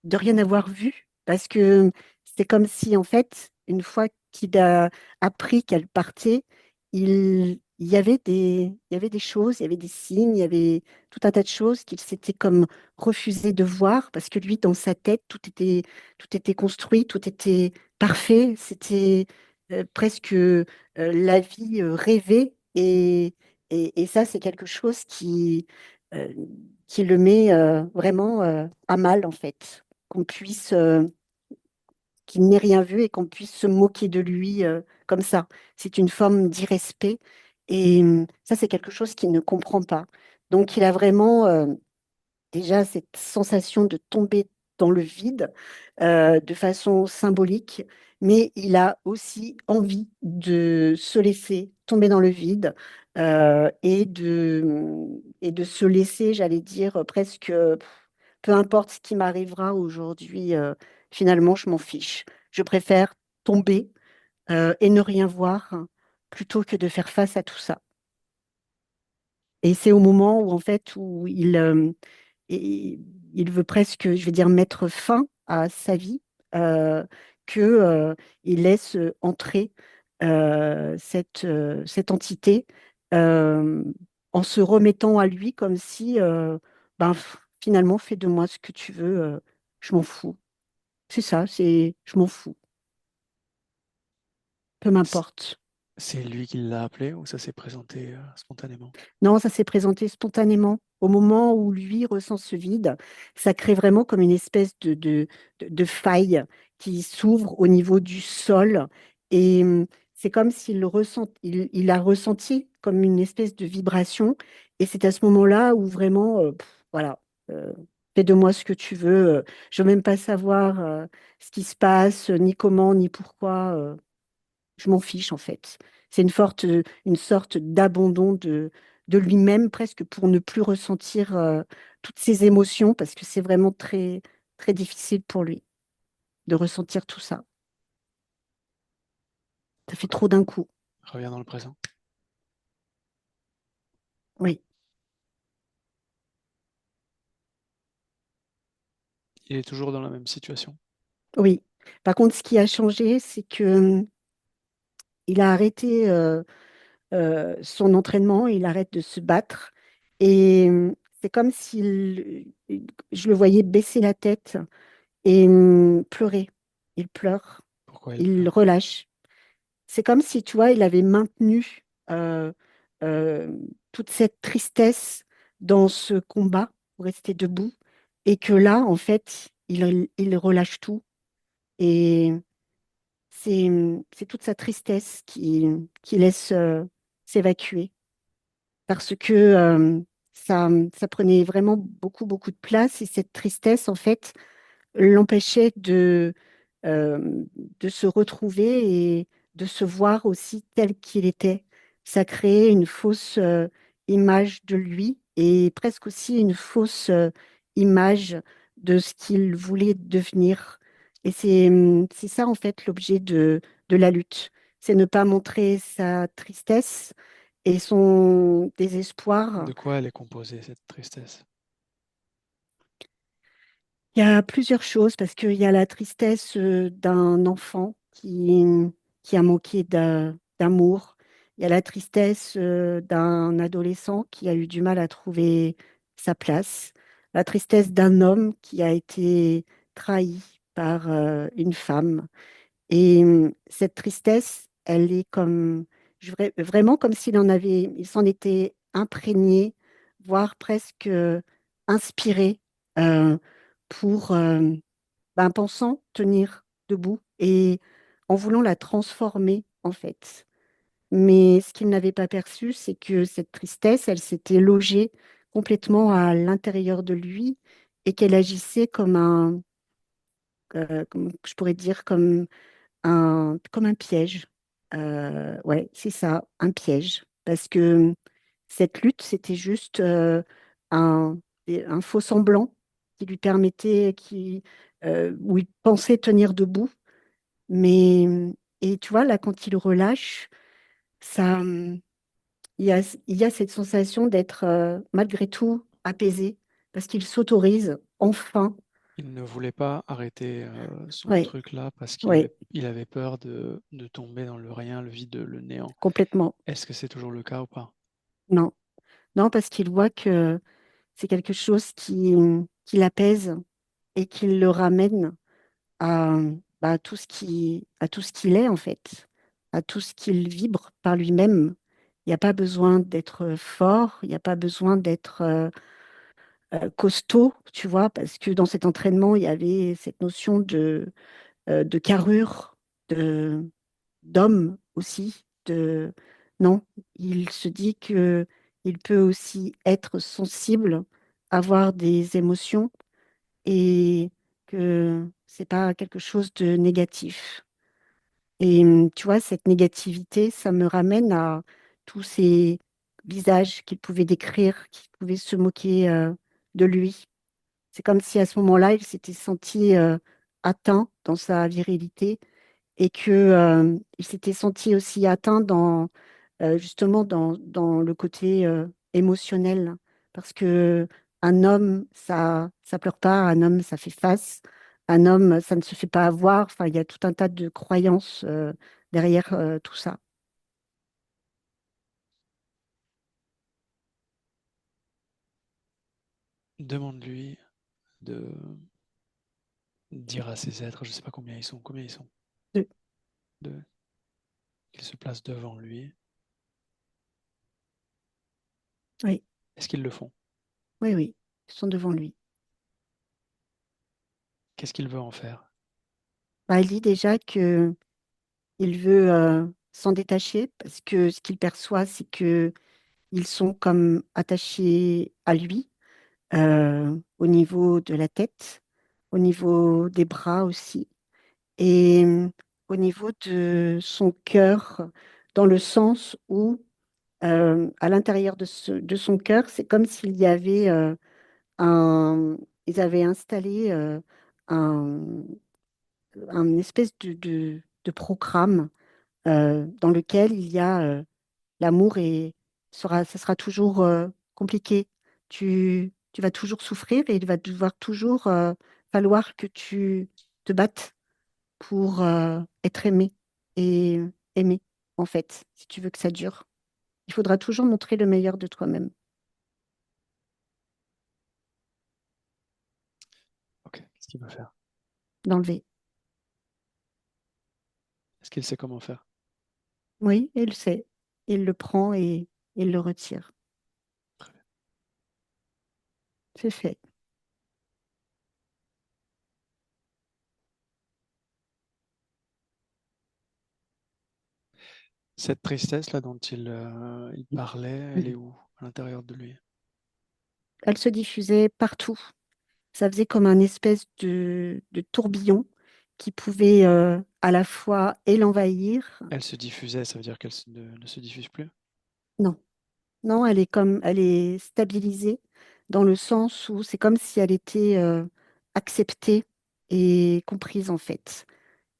C: de rien avoir vu, parce que c'est comme si, en fait, une fois qu'il a appris qu'elle partait, il y avait des choses, il y avait des signes, il y avait tout un tas de choses qu'il s'était comme refusé de voir, parce que lui, dans sa tête, tout était construit, tout était parfait, c'était presque la vie rêvée, et ça, c'est quelque chose euh, qui le met vraiment à mal, en fait qu'on puisse, qu'il n'ait rien vu et qu'on puisse se moquer de lui comme ça. C'est une forme d'irrespect et ça, c'est quelque chose qu'il ne comprend pas. Donc, il a vraiment déjà cette sensation de tomber dans le vide de façon symbolique, mais il a aussi envie de se laisser tomber dans le vide et de se laisser, j'allais dire, presque, peu importe ce qui m'arrivera aujourd'hui, finalement, je m'en fiche. Je préfère tomber et ne rien voir plutôt que de faire face à tout ça. Et c'est au moment où, en fait, où et il veut presque, je vais dire, mettre fin à sa vie, que, il laisse entrer cette entité euh, en se remettant à lui comme si, ben, finalement, fais de moi ce que tu veux, je m'en fous. C'est ça, c'est je m'en fous, peu
A: C-
C: m'importe.
A: C'est lui qui l'a appelé ou ça s'est présenté spontanément?
C: Non, ça s'est présenté spontanément. Au moment où lui ressent ce vide, ça crée vraiment comme une espèce de faille qui s'ouvre au niveau du sol. Et c'est comme s'il le ressent, il a ressenti comme une espèce de vibration. Et c'est à ce moment-là où vraiment, voilà, euh, fais de moi ce que tu veux. Je veux même pas savoir ce qui se passe, ni comment, ni pourquoi. Je m'en fiche en fait. C'est une sorte d'abandon de lui-même presque pour ne plus ressentir toutes ses émotions parce que c'est vraiment très, très difficile pour lui de ressentir tout ça. Ça fait trop d'un coup.
A: Reviens dans le présent.
C: Oui,
A: Il est toujours dans la même situation.
C: oui. Par contre, ce qui a changé, c'est que il a arrêté son entraînement, il arrête de se battre et c'est comme s'il, je le voyais baisser la tête et pleurer. Il pleure,
A: Pourquoi il
C: il
A: pleure?
C: relâche. C'est comme si, tu vois, il avait maintenu euh, euh, toute cette tristesse dans ce combat pour rester debout et que là, en fait, il relâche tout et c'est c'est toute sa tristesse qui laisse s'évacuer parce que ça, ça prenait vraiment beaucoup, beaucoup de place et cette tristesse, en fait, l'empêchait euh, de se retrouver et de se voir aussi tel qu'il était. Ça créait une fausse image de lui et presque aussi une fausse image de ce qu'il voulait devenir. Et c'est ça, en fait, l'objet de la lutte. C'est ne pas montrer sa tristesse et son désespoir.
A: De quoi elle est composée, cette tristesse?
C: Il y a plusieurs choses parce qu'il y a la tristesse d'un enfant qui a manqué d'amour. Il y a la tristesse d'un adolescent qui a eu du mal à trouver sa place. La tristesse d'un homme qui a été trahi par une femme. Et cette tristesse, elle est comme vraiment comme il s'en était imprégné, voire presque inspiré euh, pour, ben, pensant tenir debout et en voulant la transformer en fait. Mais ce qu'il n'avait pas perçu, c'est que cette tristesse, elle s'était logée complètement à l'intérieur de lui et qu'elle agissait comme comme je pourrais dire, comme un piège. Ouais, c'est ça, un piège. Parce que cette lutte, c'était juste un, un faux semblant qui lui permettait, où il pensait tenir debout. Mais, et tu vois, là, quand il relâche, ça, il y a cette sensation d'être malgré tout apaisé parce qu'il s'autorise enfin.
A: Il ne voulait pas arrêter son
C: Oui,
A: truc là parce
C: oui,
A: il avait peur de tomber dans le rien, le vide, le néant.
C: complètement.
A: Est-ce que c'est toujours le cas ou pas?
C: Non, non, parce qu'il voit que c'est quelque chose qui l'apaise et qui le ramène à, bah, à tout ce qu'il est en fait, à tout ce qu'il vibre par lui-même. Il n'y a pas besoin d'être fort, il n'y a pas besoin d'être costaud, tu vois, parce que dans cet entraînement, il y avait cette notion de carrure, de, d'homme aussi. Non, il se dit que il peut aussi être sensible, avoir des émotions et que c'est pas quelque chose de négatif. Et tu vois, cette négativité, ça me ramène à tous ces visages qu'il pouvait décrire, qui pouvaient se moquer de lui. C'est comme si à ce moment-là, il s'était senti atteint dans sa virilité et que il s'était senti aussi atteint justement dans le côté émotionnel. Parce que un homme, ça pleure pas, un homme, ça fait face, un homme, ça ne se fait pas avoir. Enfin, il y a tout un tas de croyances derrière tout ça.
A: Demande-lui de dire à ces êtres, je ne sais pas combien ils sont,
C: De-
A: de, qu'ils se placent devant lui.
C: oui,
A: Est-ce qu'ils le font?
C: oui, oui, ils sont devant lui.
A: Qu'est-ce qu'il veut en faire?
C: Bah, il dit déjà que il veut s'en détacher parce que ce qu'il perçoit, c'est que ils sont comme attachés à lui au niveau de la tête, au niveau des bras aussi, et au niveau de son cœur, dans le sens où, à l'intérieur de son cœur, c'est comme s'il y avait un... Ils avaient installé un, un espèce de programme dans lequel il y a l'amour et ça sera toujours compliqué. Tu vas toujours souffrir et il va devoir toujours falloir que tu te battes pour être aimé et aimer, en fait, si tu veux que ça dure. Il faudra toujours montrer le meilleur de toi-même,
A: Ok, qu'est-ce qu'il veut faire?
C: d'enlever.
A: Est-ce qu'il sait comment faire?
C: Oui, il le sait. Il le prend et il le retire.
A: Très bien.
C: C'est fait.
A: Cette tristesse-là dont il parlait, elle est où? À l'intérieur de lui.
C: Elle se diffusait partout. Ça faisait comme un espèce de tourbillon qui pouvait à la fois et l'envahir.
A: Elle se diffusait, ça veut dire ne se diffuse plus?
C: Non, non, elle est stabilisée dans le sens où c'est comme si elle était acceptée et comprise en fait.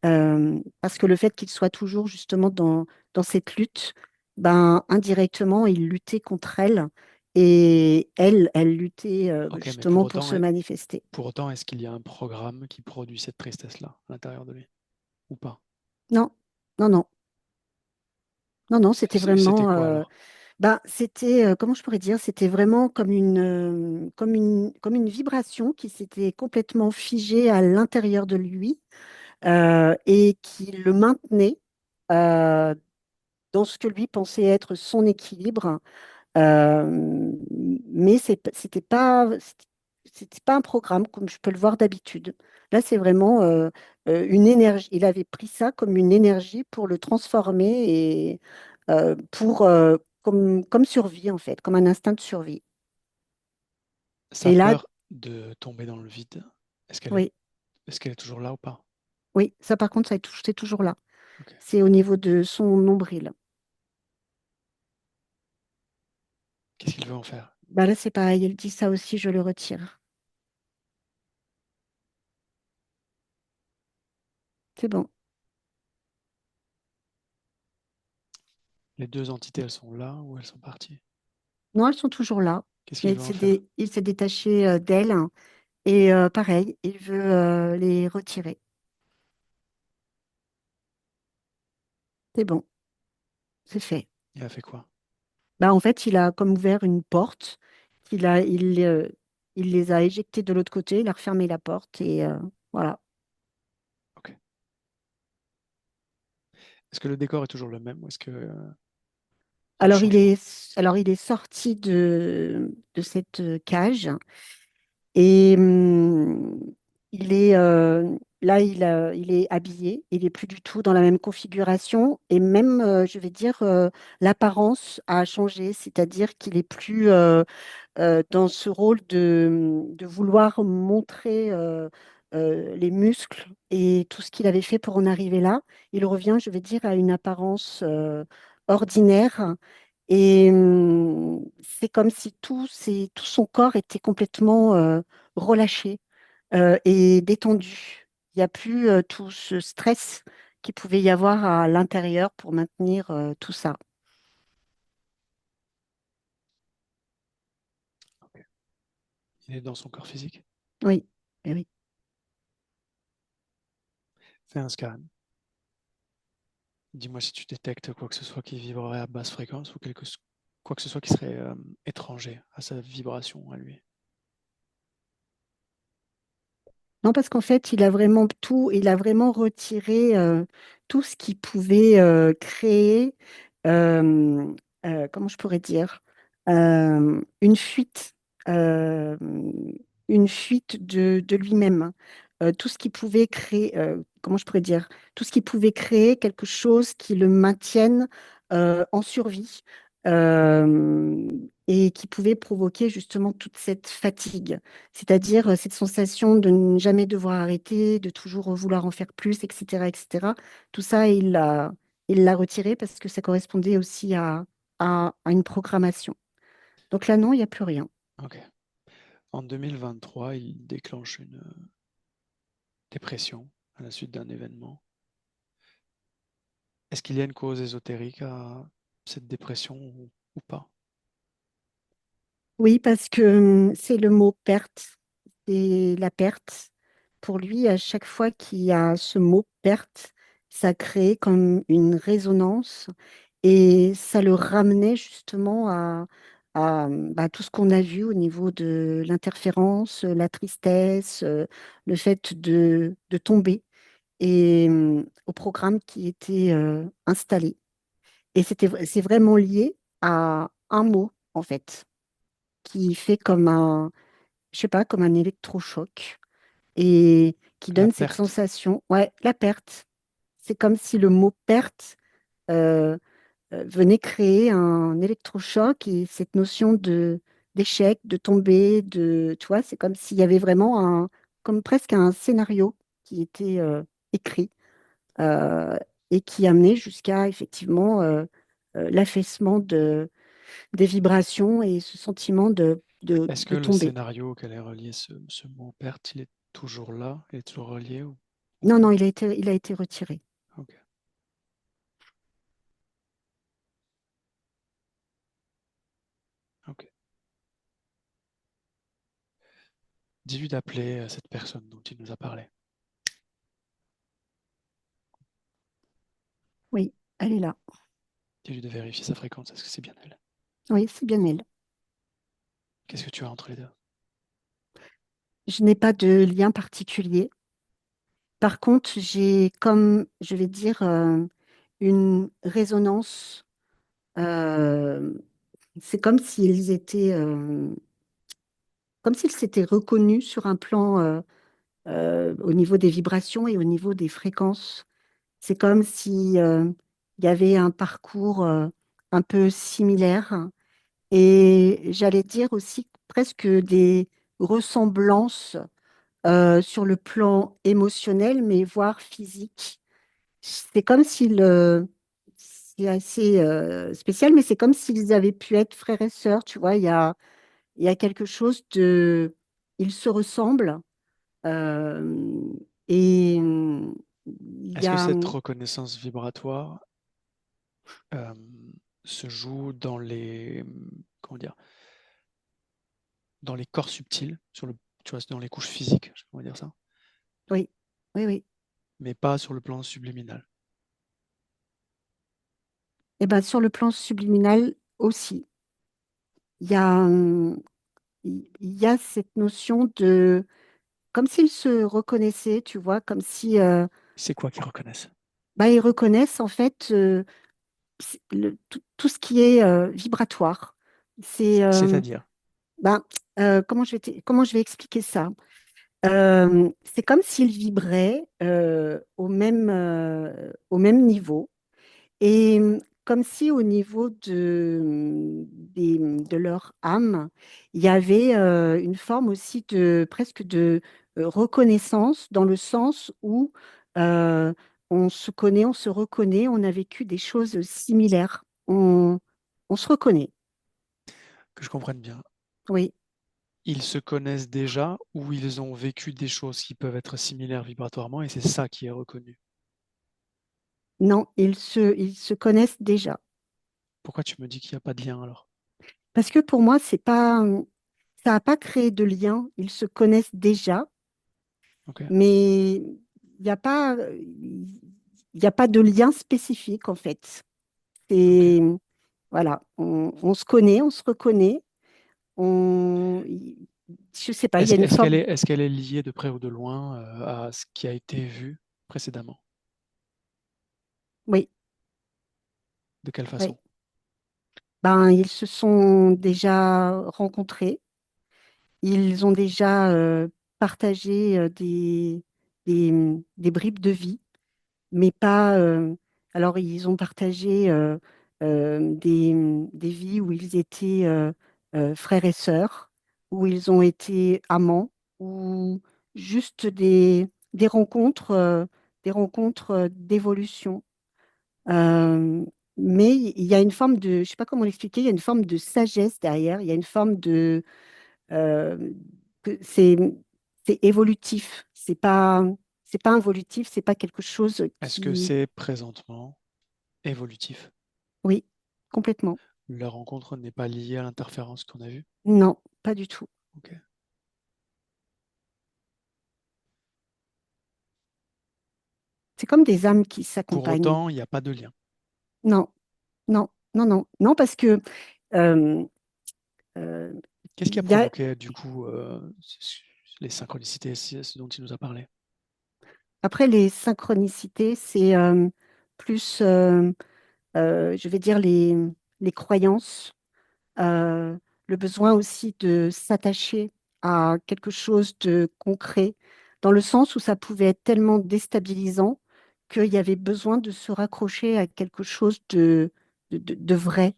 C: Parce que le fait qu'il soit toujours justement dans cette lutte, ben indirectement, il luttait contre elle et elle luttait
A: Ok, mais
C: justement pour se manifester.
A: pour autant, est-ce qu'il y a un programme qui produit cette tristesse-là à l'intérieur de lui? Ou pas?
C: Non, non, non. Non, non, c'était
A: C'était
C: vraiment,
A: quoi alors?
C: bah, c'était, comment je pourrais dire, c'était vraiment comme une vibration qui s'était complètement figée à l'intérieur de lui et qui le maintenait euh, dans ce que lui pensait être son équilibre. Mais c'était pas un programme comme je peux le voir d'habitude. Là, c'est vraiment une énergie. Il avait pris ça comme une énergie pour le transformer et comme survie, en fait, comme un instinct de survie.
A: Sa
C: Et là,
A: peur de tomber dans le vide, est-ce qu'elle est,
C: oui,
A: est-ce qu'elle est toujours là ou pas?
C: oui, ça par contre, c'est toujours là.
A: Ok.
C: C'est au niveau de son nombril.
A: Qu'est-ce qu'il veut en faire?
C: Bah là, c'est pareil, il dit ça aussi, je le retire. C'est bon.
A: Les deux entités, elles sont là ou elles sont parties?
C: Non, elles sont toujours là,
A: Qu'est-ce qu'il
C: mais
A: veut en faire?
C: il s'est détaché d'elles, hein. Et pareil, il veut les retirer. C'est bon, c'est fait.
A: Il a fait quoi?
C: Bah, en fait, il a comme ouvert une porte. Il les a éjectés de l'autre côté, il a refermé la porte et voilà.
A: Ok. Est-ce que le décor est toujours le même ou est-ce que il y a du changement?
C: Alors, il est sorti de cette cage et là, il est habillé. Il est plus du tout dans la même configuration et même, je vais dire, l'apparence a changé, c'est-à-dire qu'il est plus dans ce rôle de vouloir montrer les muscles et tout ce qu'il avait fait pour en arriver là. Il revient, je vais dire, à une apparence ordinaire. Et c'est comme si tout son corps était complètement relâché et détendu. Il n'y a plus tout ce stress qu'il pouvait y avoir à l'intérieur pour maintenir tout ça.
A: Ok. Il est dans son corps physique?
C: Oui, eh oui.
A: Fais un scan. Dis-moi si tu détectes quoi que ce soit qui vibrerait à basse fréquence ou quoi que ce soit qui serait étranger à sa vibration à lui.
C: Non, parce qu'en fait, il a vraiment retiré tout ce qui pouvait créer, euh, comment je pourrais dire, euh, euh, une fuite de lui-même. Tout ce qui pouvait créer, comment je pourrais dire, tout ce qui pouvait créer quelque chose qui le maintienne en survie. euh, et qui pouvait provoquer justement toute cette fatigue. C'est-à-dire cette sensation de ne jamais devoir arrêter, de toujours vouloir en faire plus, etc., etc. Tout ça, il l'a retiré parce que ça correspondait aussi à une programmation. Donc là, non, il n'y a plus rien.
A: Ok. En 2023, il déclenche une dépression à la suite d'un événement. Est-ce qu'il y a une cause ésotérique à cette dépression ou pas?
C: Oui, parce que c'est le mot perte, c'est la perte. Pour lui, à chaque fois qu'il y a ce mot perte, ça crée comme une résonance et ça le ramenait justement à tout ce qu'on a vu au niveau de l'interférence, la tristesse, le fait de tomber et au programme qui était installé. Et c'est vraiment lié à un mot, en fait, qui fait comme je sais pas, comme un électrochoc et qui
A: La
C: donne cette
A: perte.
C: sensation, ouais, la perte. C'est comme si le mot perte euh, venait créer un électrochoc et cette notion d'échec, de tomber, tu vois, c'est comme s'il y avait vraiment comme presque un scénario qui était écrit euh, et qui amenait jusqu'à effectivement l'affaissement des vibrations et ce sentiment
A: Est-ce que
C: de
A: le
C: tomber.
A: scénario auquel est relié ce mot perte, il est toujours là? Il est toujours relié ou
C: Non, non,
A: pas?
C: il a été retiré.
A: Ok. Ok. Dis-lui d'appeler cette personne dont il nous a parlé.
C: Oui, elle est là.
A: Dis-lui de vérifier sa fréquence. Est-ce que c'est bien elle?
C: Oui, c'est bien elle.
A: Qu'est-ce que tu as entre les deux?
C: Je n'ai pas de lien particulier. Par contre, j'ai comme, je vais dire, une résonance. euh, c'est comme s'ils s'étaient reconnus sur un plan au niveau des vibrations et au niveau des fréquences. C'est comme si il y avait un parcours un peu similaire et j'allais dire aussi presque ressemblance sur le plan émotionnel, mais voire physique. C'est comme s'ils, c'est assez spécial, mais c'est comme s'ils avaient pu être frères et sœurs, tu vois. Il y a quelque chose de... Ils se ressemblent. euh, et il y
A: Est-ce que
C: a...
A: cette reconnaissance vibratoire euh, se joue dans comment dire, dans les corps subtils, tu vois, dans les couches physiques, je pourrais dire ça,
C: Oui, oui, oui.
A: mais pas sur le plan subliminal.
C: Et ben, sur le plan subliminal aussi, il y a, il y a cette notion de... Comme s'ils se reconnaissaient, tu vois, comme si...
A: C'est quoi qu'ils reconnaissent?
C: bah, ils reconnaissent en fait tout ce qui est vibratoire. C'est
A: C'est-à-dire,
C: ben, comment je vais expliquer ça? C'est comme s'ils vibraient au même niveau et comme si au niveau de leur âme, il y avait une forme aussi de presque de reconnaissance dans le sens où euh, on se connaît, on se reconnaît, on a vécu des choses similaires. On se reconnaît,
A: que je comprenne bien,
C: oui.
A: ils se connaissent déjà ou ils ont vécu des choses qui peuvent être similaires vibratoirement et c'est ça qui est reconnu.
C: Non, ils se connaissent déjà.
A: Pourquoi tu me dis qu'il n'y a pas de lien alors?
C: Parce que pour moi, c'est pas, ça n'a pas créé de lien. Ils se connaissent déjà,
A: Ok,
C: mais il y a pas de lien spécifique en fait.
A: ok.
C: C'est, voilà, on se connaît, on se reconnaît. On, je sais pas, il y a une forme,
A: Est-ce qu'elle est liée de près ou de loin à ce qui a été vu précédemment?
C: oui,
A: De quelle
C: oui.
A: façon?
C: Ben, ils se sont déjà rencontrés. Ils ont déjà partagé des bribes de vie, mais pas. Alors, ils ont partagé des vies où ils étaient frères et sœurs, où ils ont été amants, ou juste des rencontres d'évolution. Euh, mais il y a une forme de, je sais pas comment l'expliquer, il y a une forme de sagesse derrière, il y a une forme de euh, que c'est évolutif, c'est pas involutif, c'est pas quelque chose
A: Est-ce que
C: qui,
A: c'est présentement évolutif?
C: oui, complètement.
A: Leur rencontre n'est pas liée à l'interférence qu'on a vue?
C: Non, pas du tout.
A: Ok.
C: C'est comme des âmes qui
A: Pour
C: s'accompagnent.
A: autant, il n'y a pas de lien.
C: Non, non, non, non, non, parce que euh, euh,
A: Qu'est-ce qui a
C: il y a,
A: provoqué du coup les synchronicités, ce dont il nous a parlé?
C: après les synchronicités, c'est plus, je vais dire, les croyances euh, le besoin aussi de s'attacher à quelque chose de concret, dans le sens où ça pouvait être tellement déstabilisant qu'il y avait besoin de se raccrocher à quelque chose de vrai.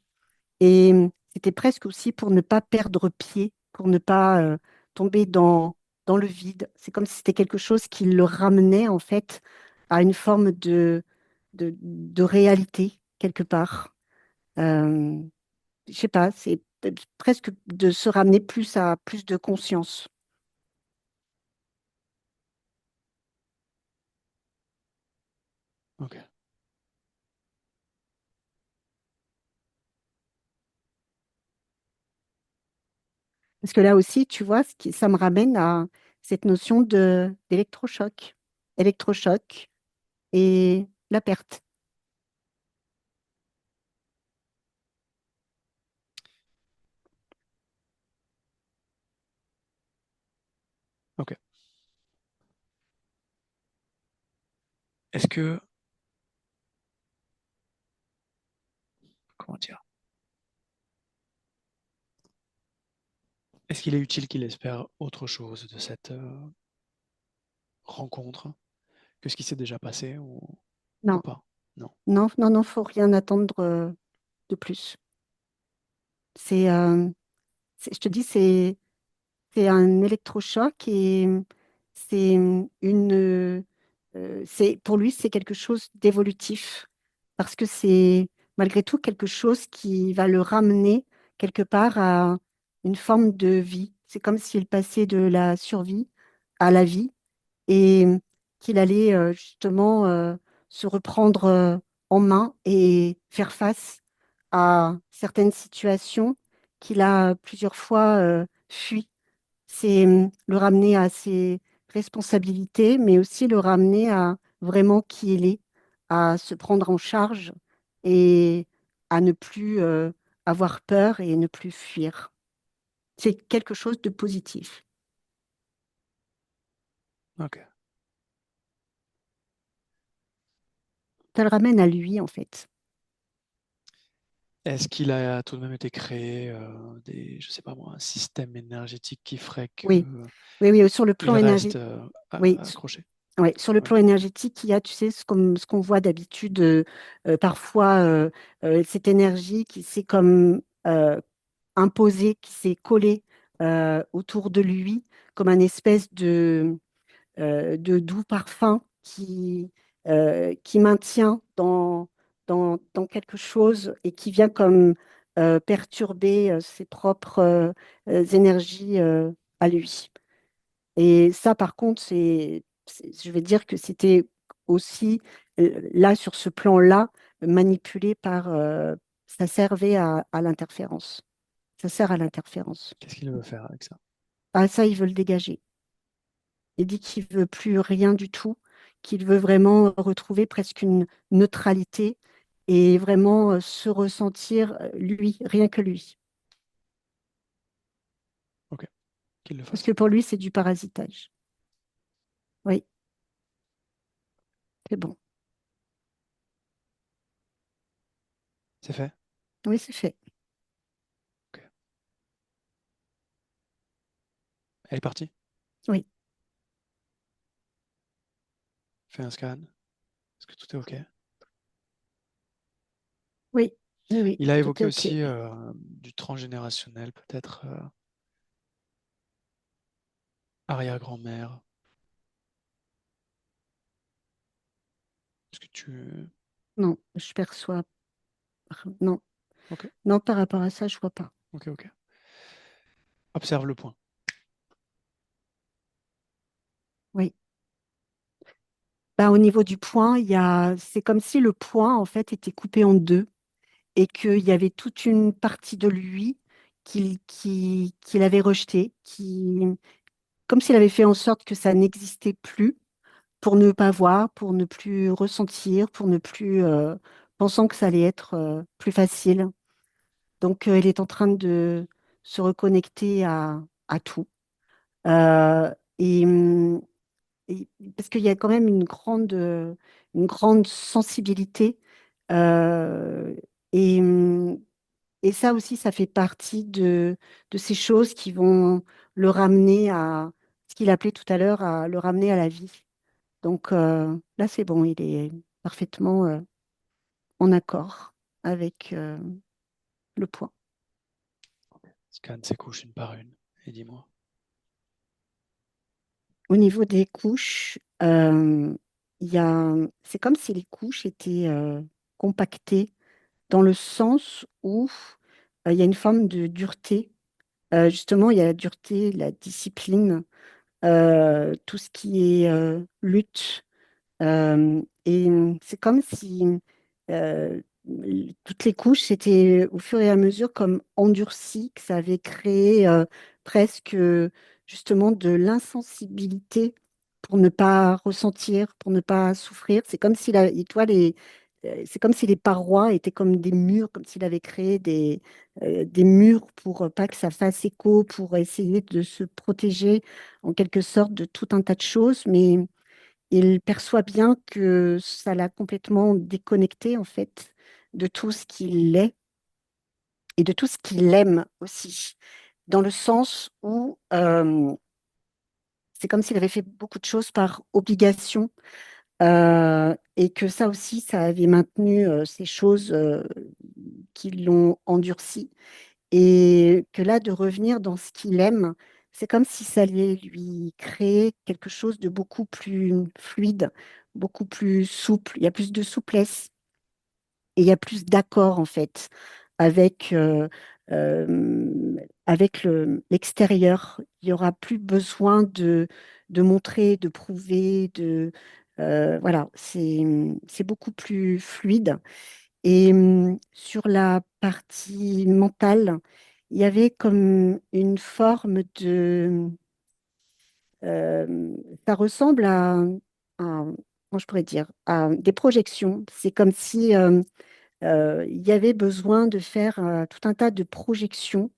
C: Et c'était presque aussi pour ne pas perdre pied, pour ne pas tomber dans le vide. C'est comme si c'était quelque chose qui le ramenait en fait à une forme de réalité quelque part. Euh, je sais pas, c'est presque de se ramener plus à plus de conscience.
A: Ok.
C: Parce que là aussi, tu vois, ça me ramène à cette notion de d'électrochoc. Électrochoc et la perte.
A: Ok. Est-ce que, comment dire, est-ce qu'il est utile qu'il espère autre chose de cette rencontre que ce qui s'est déjà passé ou
C: Non,
A: pas? Non.
C: non, non, non, faut rien attendre de plus. C'est, je te dis, c'est un électrochoc et c'est pour lui, c'est quelque chose d'évolutif parce que c'est malgré tout quelque chose qui va le ramener quelque part à une forme de vie. C'est comme s'il passait de la survie à la vie et qu'il allait justement se reprendre en main et faire face à certaines situations qu'il a plusieurs fois fui. C'est le ramener à ses responsabilités, mais aussi le ramener à vraiment qui il est, à se prendre en charge et à ne plus avoir peur et ne plus fuir. C'est quelque chose de positif.
A: Ok.
C: Ça le ramène à lui, en fait.
A: Est-ce qu'il a tout de même été créé je sais pas moi, un système énergétique qui ferait
C: Oui,
A: que
C: oui, oui, sur le
A: il
C: plan
A: reste
C: énergétique. Oui,
A: accroché?
C: ouais, sur le
A: Ouais.
C: plan énergétique, il y a, tu sais, comme ce qu'on voit d'habitude, parfois, cette énergie qui s'est comme imposée, qui s'est collée autour de lui, comme un espèce de doux parfum qui maintient dans quelque chose et qui vient comme perturber ses propres énergies à lui. Et ça, par contre, je vais dire que c'était aussi, là, sur ce plan-là, manipulé ça servait à l'interférence. Ça sert à l'interférence.
A: Qu'est-ce qu'il veut faire avec ça?
C: Ah, ça, ils veulent dégager. Il dit qu'il veut plus rien du tout, qu'il veut vraiment retrouver presque une neutralité et vraiment se ressentir lui, rien que lui.
A: Ok, qu'il le
C: Parce
A: fasse.
C: que pour lui, c'est du parasitage. Oui, c'est bon.
A: C'est fait?
C: Oui, c'est fait.
A: Ok. Elle est partie?
C: Oui,
A: Fais un scan. Est-ce que tout est ok?
C: oui, oui, oui,
A: Il a
C: tout est
A: évoqué
C: OK.
A: aussi du transgénérationnel, peut-être arrière-grand-mère. Est-ce que tu...
C: Non, je perçois. Non,
A: Ok,
C: non, par rapport à ça, je vois pas.
A: ok, ok. Observe le point.
C: Oui. Bah, au niveau du point, c'est comme si le point, en fait, était coupé en deux et qu'il y avait toute une partie de lui qu'il avait rejetée, comme s'il avait fait en sorte que ça n'existait plus pour ne pas voir, pour ne plus ressentir, pour ne plus, pensant que ça allait être plus facile. Donc, il est en train de se reconnecter à tout. Euh, et, hum, Parce qu'il y a quand même une grande sensibilité. euh, et, hum, et ça aussi, ça fait partie de ces choses qui vont le ramener à ce qu'il appelait tout à l'heure, à le ramener à la vie. Donc là, c'est bon, il est parfaitement en accord avec le point.
A: Scanne ses couches une par une et dis-moi.
C: Au niveau des couches, c'est comme si les couches étaient compactées dans le sens où il y a une forme de dureté. Justement, il y a la dureté, la discipline, tout ce qui est lutte. Et c'est comme si euh, toutes les couches s'étaient au fur et à mesure comme endurcies, que ça avait créé presque justement de l'insensibilité pour ne pas ressentir, pour ne pas souffrir. C'est comme si c'est comme si les parois étaient comme des murs, comme s'il avait créé des murs pour pas que ça fasse écho, pour essayer de se protéger en quelque sorte de tout un tas de choses, mais il perçoit bien que ça l'a complètement déconnecté en fait de tout ce qu'il est et de tout ce qu'il aime aussi, dans le sens où c'est comme s'il avait fait beaucoup de choses par obligation et que ça aussi, ça avait maintenu ces choses qui l'ont endurci et que là, de revenir dans ce qu'il aime, c'est comme si ça allait lui créer quelque chose de beaucoup plus fluide, beaucoup plus souple. Il y a plus de souplesse et il y a plus d'accord en fait avec, avec l'extérieur. Il n'y aura plus besoin de montrer, de prouver, voilà, c'est beaucoup plus fluide. Et sur la partie mentale, il y avait comme une forme de... ça ressemble comment je pourrais dire, à des projections. C'est comme si il y avait besoin de faire tout un tas de projections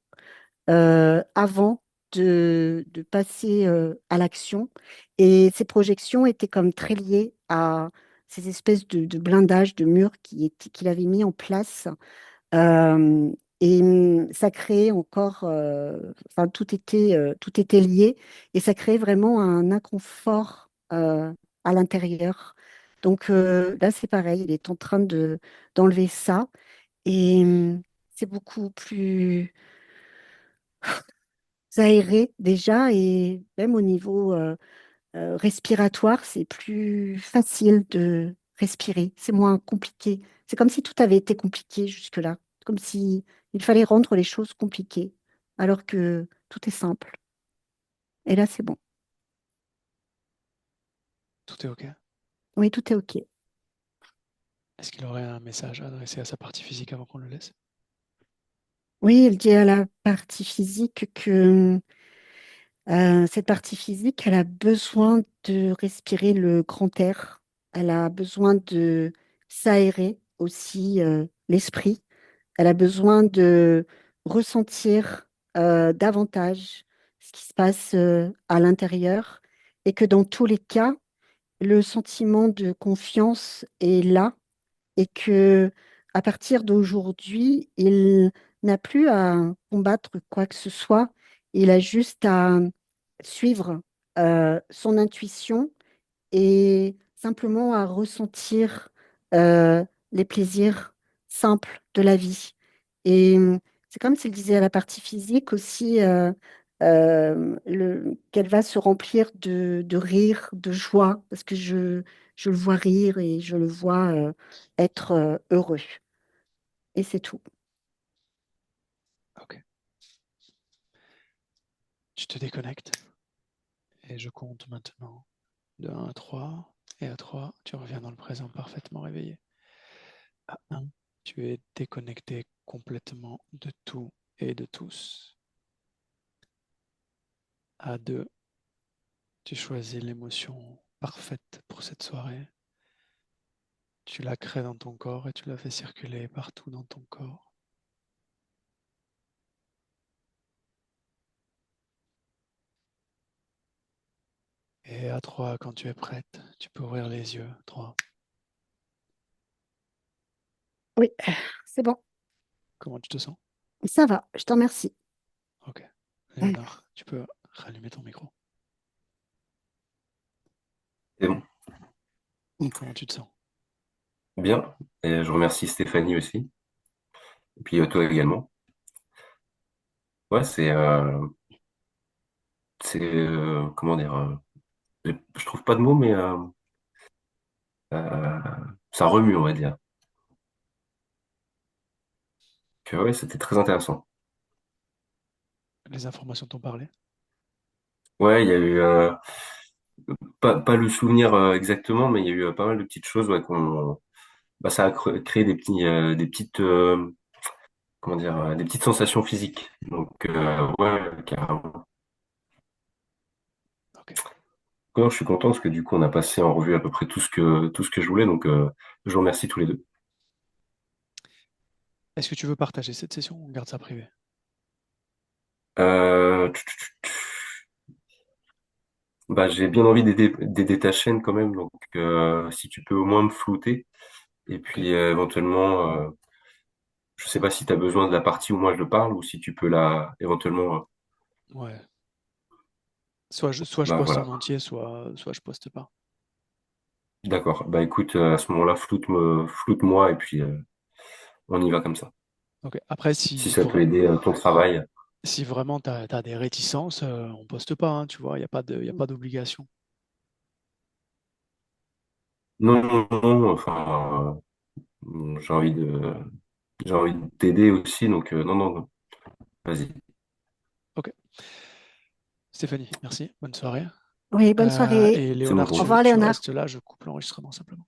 C: avant de passer à l'action. Et ces projections étaient comme très liées à ces espèces de blindages, de murs qu'il avait mis en place. Euh, et ça créait encore, enfin, tout était lié et ça créait vraiment un inconfort à l'intérieur. Donc là, c'est pareil, il est en train d'enlever ça et c'est beaucoup plus aéré déjà et même au niveau respiratoire, c'est plus facile de respirer, c'est moins compliqué. C'est comme si tout avait été compliqué jusque-là, comme si il fallait rendre les choses compliquées, alors que tout est simple. Et là, c'est bon.
A: Tout est OK.
C: Oui, tout est OK.
A: Est-ce qu'il aurait un message à adresser à sa partie physique avant qu'on le laisse?
C: Oui, il dit à la partie physique que cette partie physique, elle a besoin de respirer le grand air. Elle a besoin de s'aérer aussi l'esprit. Elle a besoin de ressentir davantage ce qui se passe à l'intérieur et que dans tous les cas, le sentiment de confiance est là et que à partir d'aujourd'hui, il n'a plus à combattre quoi que ce soit. Il a juste à suivre son intuition et simplement à ressentir euh, les plaisirs simples de la vie. Et c'est comme s'il disait à la partie physique aussi qu'elle va se remplir de rire, de joie, parce que je le vois rire et je le vois être heureux. Et c'est tout.
A: OK. Tu te déconnectes et je compte maintenant de 1 à 3. Et à 3, tu reviens dans le présent parfaitement réveillé. À 1, tu es déconnecté complètement de tout et de tous. À 2, tu choisis l'émotion parfaite pour cette soirée. Tu la crées dans ton corps et tu la fais circuler partout dans ton corps. Et à 3, quand tu es prête, tu peux ouvrir les yeux. 3.
C: Oui, c'est bon.
A: Comment tu te sens?
C: Ça va, je te remercie.
A: OK. Léonard, tu peux rallumer ton micro.
B: C'est bon.
A: Comment tu te sens?
B: Bien. Et je remercie Stéphanie aussi. Et puis toi également. Ouais, comment dire, je trouve pas de mots, mais euh, ça remue, on va dire. Que ouais, c'était très intéressant.
A: Les informations t'ont parlé?
B: Ouais, il y a eu pas le souvenir exactement, mais il y a eu pas mal de petites choses ouais, bah, ça a créé des petites comment dire des petites sensations physiques. Donc ouais, carrément.
A: OK.
B: Non, je suis content parce que du coup on a passé en revue à peu près tout ce que je voulais. Donc je vous remercie tous les deux.
A: Est-ce que tu veux partager cette session ou on garde ça privé?
B: Euh, Bah, j'ai bien envie d'aider ta chaîne quand même, donc si tu peux au moins me flouter, et
A: OK.
B: puis éventuellement, je sais pas si tu as besoin de la partie où moi je le parle, ou si tu peux la éventuellement,
A: Ouais. Soit je
B: bah
A: poste en
B: voilà,
A: entier, soit je poste pas.
B: d'accord. Bah écoute, à ce moment-là, floute-moi, et puis on y va comme ça.
A: OK. Après,
B: Si ça peut aider ton travail.
A: Si vraiment tu as des réticences, on poste pas, hein, tu vois, il n'y a pas y a pas d'obligation.
B: Non, non, non, enfin, j'ai envie de, j'ai envie de t'aider aussi, donc non, non, non. Vas-y,
A: Ok. Stéphanie, merci. Bonne soirée.
C: Oui, bonne soirée.
B: c'est
A: Et
B: moi
A: Léonard,
B: pour
C: Au
B: moi.
C: revoir,
A: tu
C: Léonard.
A: restes là, je coupe l'enregistrement simplement.